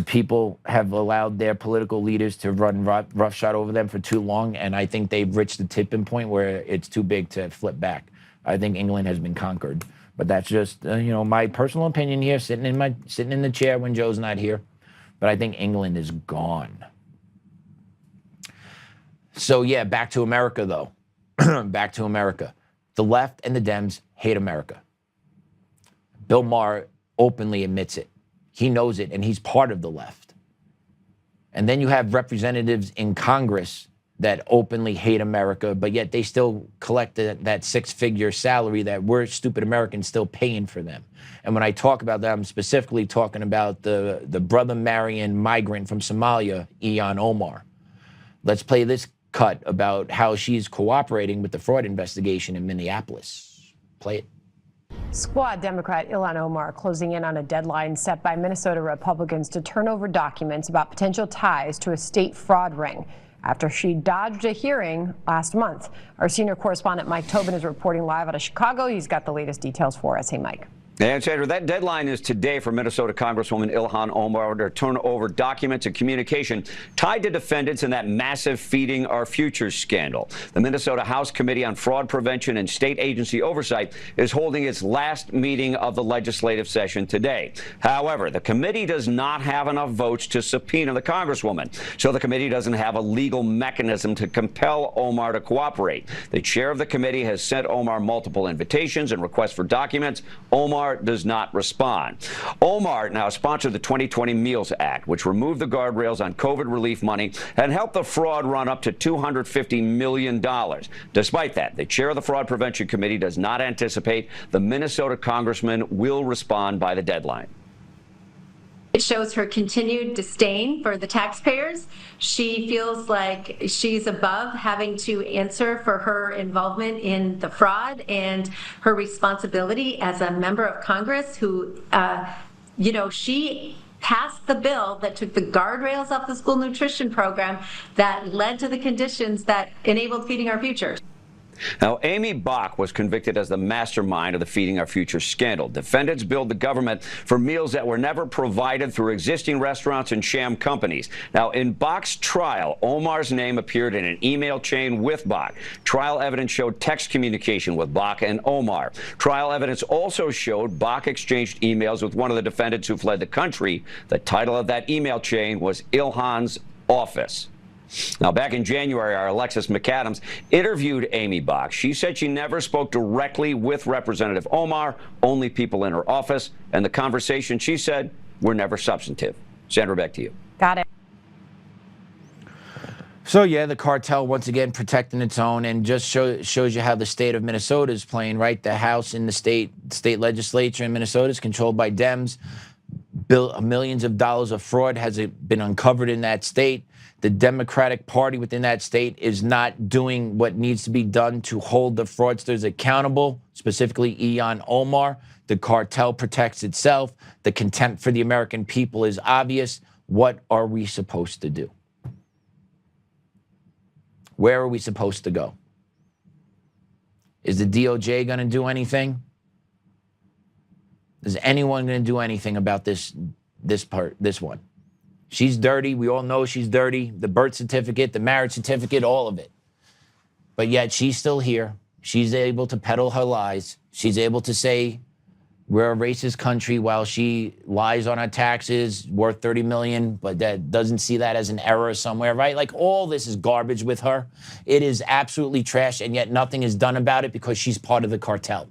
people have allowed their political leaders to run roughshod over them for too long, and I think they've reached the tipping point where it's too big to flip back. I think England has been conquered, but that's just my personal opinion here, sitting in the chair when Joe's not here. But I think England is gone. So yeah, back to America though. Back to America. The left and the Dems hate America. Bill Maher openly admits it. He knows it, and he's part of the left. And then you have representatives in Congress that openly hate America, but yet they still collect that six-figure salary that we're stupid Americans still paying for them. And when I talk about that, I'm specifically talking about the brother marrying migrant from Somalia, Ilhan Omar. Let's play this cut about how she's cooperating with the fraud investigation in Minneapolis. Play it. Squad Democrat Ilhan Omar closing in on a deadline set by Minnesota Republicans to turn over documents about potential ties to a state fraud ring after she dodged a hearing last month. Our senior correspondent Mike Tobin is reporting live out of Chicago. He's got the latest details for us. Hey, Mike. And Sandra, that deadline is today for Minnesota Congresswoman Ilhan Omar to turn over documents and communication tied to defendants in that massive Feeding Our Future scandal. The Minnesota House Committee on Fraud Prevention and State Agency Oversight is holding its last meeting of the legislative session today. However, the committee does not have enough votes to subpoena the Congresswoman, so the committee doesn't have a legal mechanism to compel Omar to cooperate. The chair of the committee has sent Omar multiple invitations and requests for documents. Omar does not respond. Omar now sponsored the 2020 Meals Act, which removed the guardrails on COVID relief money and helped the fraud run up to $250 million. Despite that, the chair of the Fraud Prevention Committee does not anticipate the Minnesota congressman will respond by the deadline. It shows her continued disdain for the taxpayers. She feels like she's above having to answer for her involvement in the fraud and her responsibility as a member of Congress who, she passed the bill that took the guardrails off the school nutrition program that led to the conditions that enabled Feeding Our Future. Now, Amy Bach was convicted as the mastermind of the Feeding Our Future scandal. Defendants billed the government for meals that were never provided through existing restaurants and sham companies. Now, in Bach's trial, Omar's name appeared in an email chain with Bach. Trial evidence showed text communication with Bach and Omar. Trial evidence also showed Bach exchanged emails with one of the defendants who fled the country. The title of that email chain was Ilhan's Office. Now, back in January, our Alexis McAdams interviewed Amy Bach. She said she never spoke directly with Representative Omar, only people in her office, and the conversation, she said, were never substantive. Sandra, back to you. Got it. So yeah, the cartel once again protecting its own, and just shows you how the state of Minnesota is playing, right? The House in the state legislature in Minnesota is controlled by Dems. Millions of dollars of fraud has been uncovered in that state. The Democratic Party within that state is not doing what needs to be done to hold the fraudsters accountable, specifically Ilhan Omar. The cartel protects itself. The contempt for the American people is obvious. What are we supposed to do? Where are we supposed to go? Is the DOJ going to do anything? Is anyone going to do anything about this one? She's dirty. We all know she's dirty. The birth certificate, the marriage certificate, all of it. But yet she's still here. She's able to peddle her lies. She's able to say we're a racist country while she lies on her taxes, worth $30 million, but that doesn't see that as an error somewhere, right? Like, all this is garbage with her. It is absolutely trash, and yet nothing is done about it because she's part of the cartel.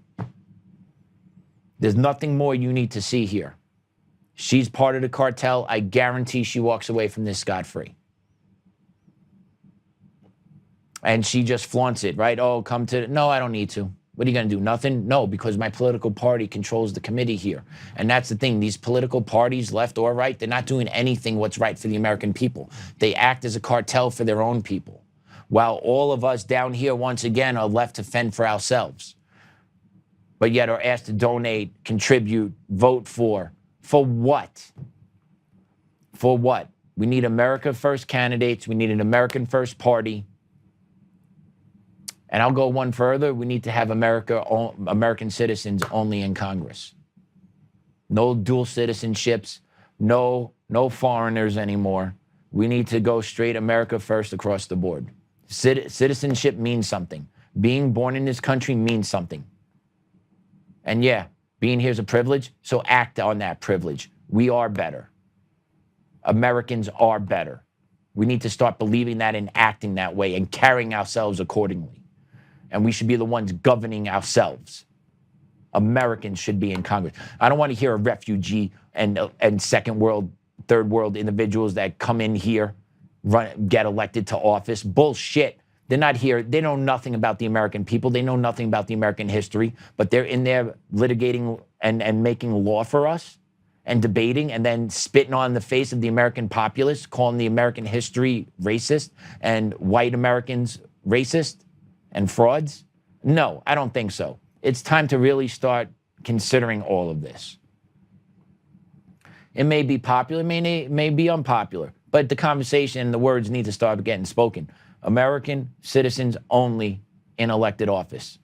There's nothing more you need to see here. She's part of the cartel. I guarantee she walks away from this scot-free. And she just flaunts it, right? Oh, come to... No, I don't need to. What are you going to do? Nothing? No, because my political party controls the committee here. And that's the thing. These political parties, left or right, they're not doing anything what's right for the American people. They act as a cartel for their own people. While all of us down here, once again, are left to fend for ourselves. But yet are asked to donate, contribute, vote for. For what? For what? We need America First candidates. We need an American First party. And I'll go one further. We need to have American citizens only in Congress. No dual citizenships, no foreigners anymore. We need to go straight America First across the board. Citizenship means something. Being born in this country means something. And yeah, being here is a privilege, so act on that privilege. We are better. Americans are better. We need to start believing that and acting that way and carrying ourselves accordingly. And we should be the ones governing ourselves. Americans should be in Congress. I don't want to hear a refugee and second world, third world individuals that come in here, get elected to office. Bullshit. They're not here. They know nothing about the American people. They know nothing about the American history, but they're in there litigating and making law for us and debating and then spitting on the face of the American populace, calling the American history racist and white Americans racist and frauds? No, I don't think so. It's time to really start considering all of this. It may be popular, may be unpopular, but the conversation and the words need to start getting spoken. American citizens only in elected office.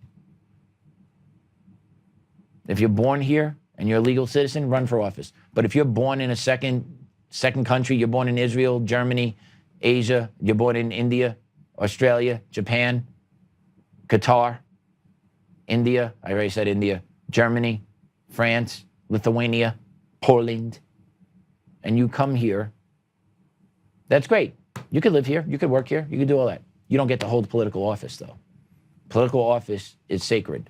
If you're born here and you're a legal citizen, run for office. But if you're born in a second country, you're born in Israel, Germany, Asia, you're born in India, Australia, Japan, Qatar, India, I already said India, Germany, France, Lithuania, Poland, and you come here, that's great. You could live here, you could work here, you could do all that. You don't get to hold political office, though. Political office is sacred.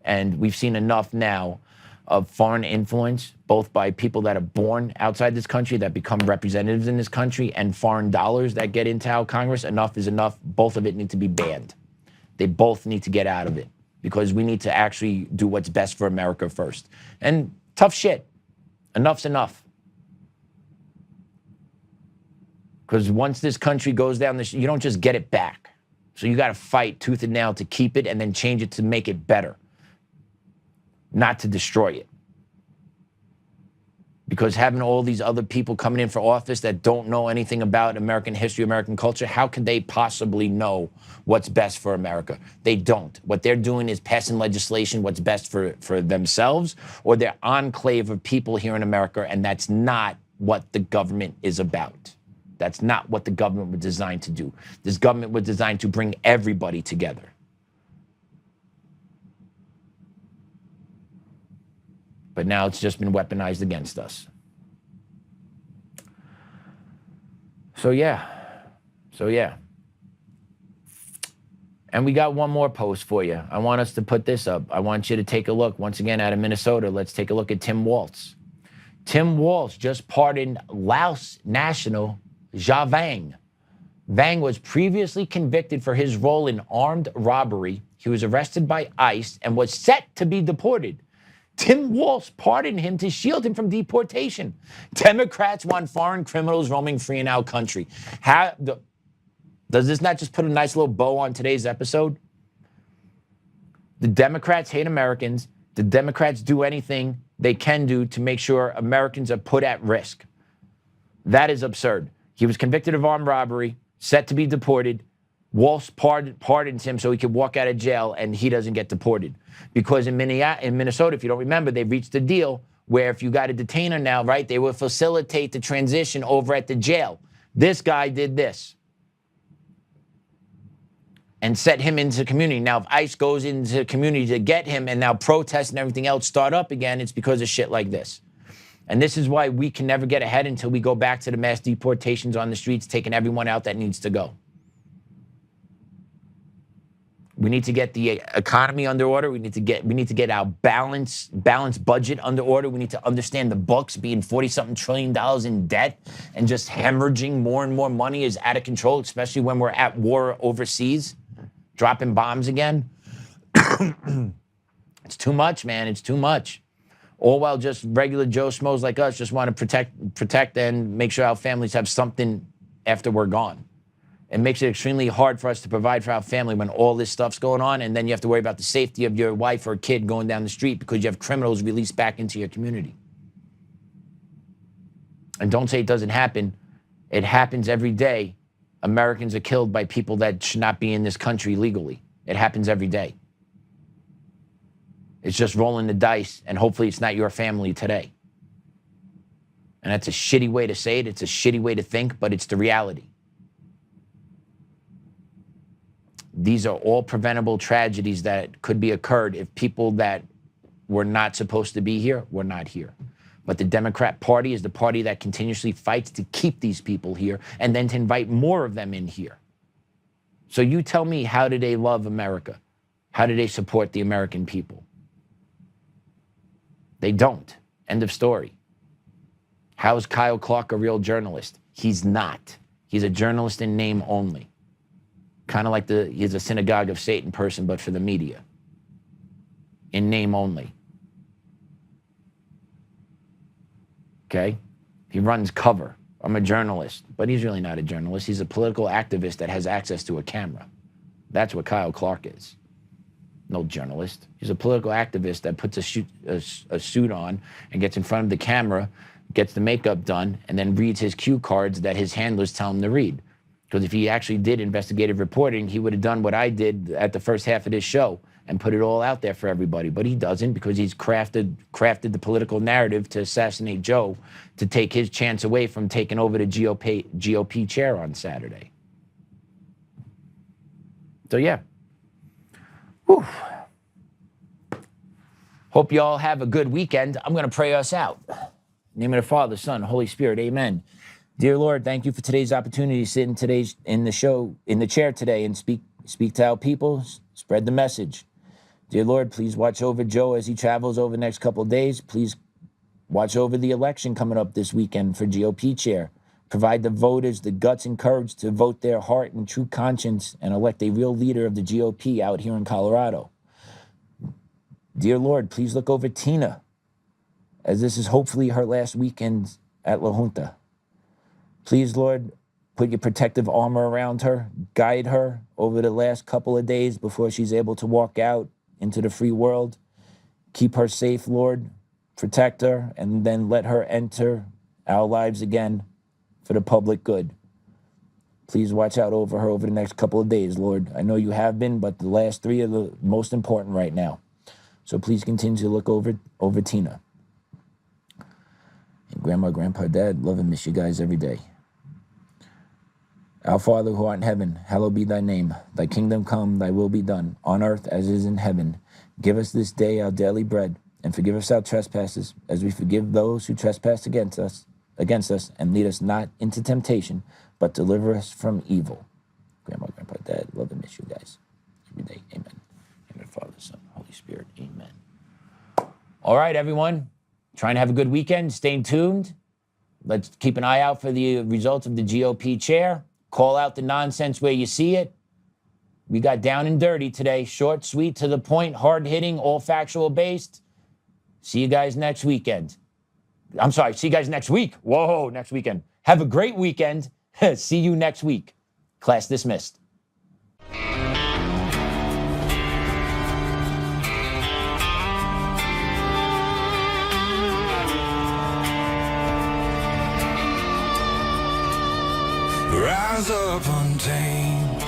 And we've seen enough now of foreign influence, both by people that are born outside this country that become representatives in this country and foreign dollars that get into our Congress. Enough is enough. Both of it need to be banned. They both need to get out of it because we need to actually do what's best for America first. And tough shit. Enough's enough. Because once this country goes down this, you don't just get it back. So you got to fight tooth and nail to keep it and then change it to make it better, not to destroy it. Because having all these other people coming in for office that don't know anything about American history, American culture, how can they possibly know what's best for America? They don't. What they're doing is passing legislation, what's best for themselves or their enclave of people here in America, and that's not what the government is about. That's not what the government was designed to do. This government was designed to bring everybody together. But now it's just been weaponized against us. So yeah. And we got one more post for you. I want us to put this up. I want you to take a look, once again, out of Minnesota. Let's take a look at Tim Walz. Tim Walz just pardoned Laos national Jia Vang Vang was previously convicted for his role in armed robbery. He was arrested by ICE and was set to be deported. Tim Walz pardoned him to shield him from deportation. Democrats want foreign criminals roaming free in our country. Does this not just put a nice little bow on today's episode? The Democrats hate Americans. The Democrats do anything they can do to make sure Americans are put at risk. That is absurd. He was convicted of armed robbery, set to be deported. Walz pardons him so he could walk out of jail and he doesn't get deported. Because in Minnesota, if you don't remember, they reached a deal where if you got a detainer now, right, they would facilitate the transition over at the jail. This guy did this and set him into the community. Now, if ICE goes into the community to get him and now protests and everything else start up again, it's because of shit like this. And this is why we can never get ahead until we go back to the mass deportations on the streets, taking everyone out that needs to go. We need to get the economy under order. We need to get our balanced budget under order. We need to understand the books being $40-something trillion in debt and just hemorrhaging more and more money is out of control, especially when we're at war overseas, dropping bombs again. It's too much, man. It's too much. All while just regular Joe Schmoes like us just want to protect and make sure our families have something after we're gone. It makes it extremely hard for us to provide for our family when all this stuff's going on, and then you have to worry about the safety of your wife or kid going down the street because you have criminals released back into your community. And don't say it doesn't happen. It happens every day. Americans are killed by people that should not be in this country legally. It happens every day. It's just rolling the dice, and hopefully it's not your family today. And that's a shitty way to say it. It's a shitty way to think, but it's the reality. These are all preventable tragedies that could be occurred if people that were not supposed to be here were not here. But the Democrat Party is the party that continuously fights to keep these people here and then to invite more of them in here. So you tell me, how do they love America? How do they support the American people? They don't. End of story. How is Kyle Clark a real journalist? He's not. He's a journalist in name only. Kind of like he's a synagogue of Satan person, but for the media. In name only. Okay? He runs cover. I'm a journalist, but he's really not a journalist. He's a political activist that has access to a camera. That's what Kyle Clark is. No journalist. He's a political activist that puts a suit on and gets in front of the camera, gets the makeup done, and then reads his cue cards that his handlers tell him to read. Because if he actually did investigative reporting, he would have done what I did at the first half of this show and put it all out there for everybody. But he doesn't, because he's crafted the political narrative to assassinate Joe, to take his chance away from taking over the GOP chair on Saturday. So yeah. Whew. Hope you all have a good weekend. I'm going to pray us out. In the name of the Father, Son, Holy Spirit, amen. Dear Lord, thank you for today's opportunity to sit in the chair today and speak to our people, spread the message. Dear Lord, please watch over Joe as he travels over the next couple of days. Please watch over the election coming up this weekend for GOP chair. Provide the voters the guts and courage to vote their heart and true conscience and elect a real leader of the GOP out here in Colorado. Dear Lord, please look over Tina, as this is hopefully her last weekend at La Junta. Please, Lord, put your protective armor around her, guide her over the last couple of days before she's able to walk out into the free world. Keep her safe, Lord. Protect her, and then let her enter our lives again for the public good. Please watch out over her over the next couple of days, Lord. I know you have been, but the last 3 are the most important right now. So please continue to look over Tina. And Grandma, Grandpa, Dad, love and miss you guys every day. Our Father who art in heaven, hallowed be thy name. Thy kingdom come, thy will be done, on earth as it is in heaven. Give us this day our daily bread, and forgive us our trespasses, as we forgive those who trespass against us, and lead us not into temptation, but deliver us from evil. Grandma, Grandpa, Dad, love and miss you guys every day. Amen. In the Father, Son, Holy Spirit. Amen. All right, everyone. Trying to have a good weekend. Stay tuned. Let's keep an eye out for the results of the GOP chair. Call out the nonsense where you see it. We got down and dirty today. Short, sweet, to the point, hard-hitting, all factual based. See you guys next weekend. I'm sorry, see you guys next week. Whoa, next weekend. Have a great weekend. See you next week. Class dismissed. Rise up untamed,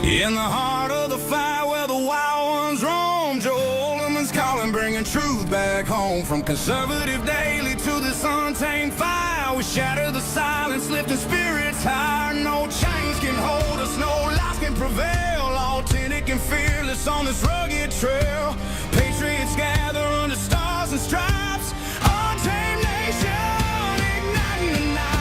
in the heart of the fight where the wild ones roam. Joe Oltmann's calling, bringing truth back home. From conservative daily to this untamed fire, we shatter the silence, lifting spirits higher. No chains can hold us, no lies can prevail. Authentic and fearless on this rugged trail. Patriots gather under stars and stripes. Untamed nation, igniting the night.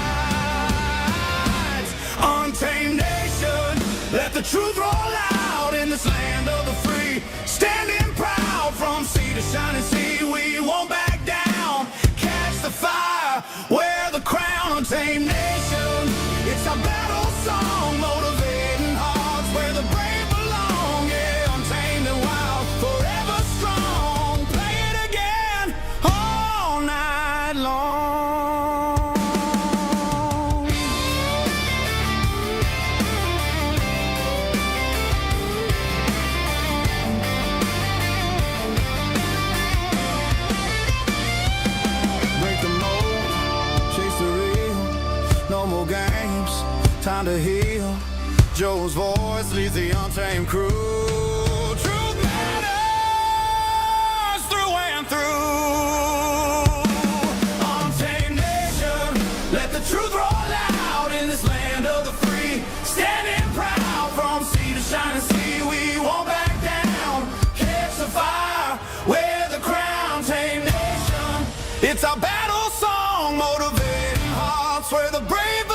Untamed nation, let the truth roll out in this land of the free. Standing proud from sea to shining sea, we won't back down. Catch the fire, wear the crown. Untamed nation, it's our battle song, motivating hearts where the brave belong. Yeah, untamed and wild, forever strong. Play it again all night long. Time to heal. Joe's voice leads the untamed crew. Truth matters through and through. Untamed nation, let the truth roll out in this land of the free. Standing proud from sea to shining sea, we won't back down. Catch the fire, wear the crown. Untamed nation, it's our battle song, motivating hearts where the brave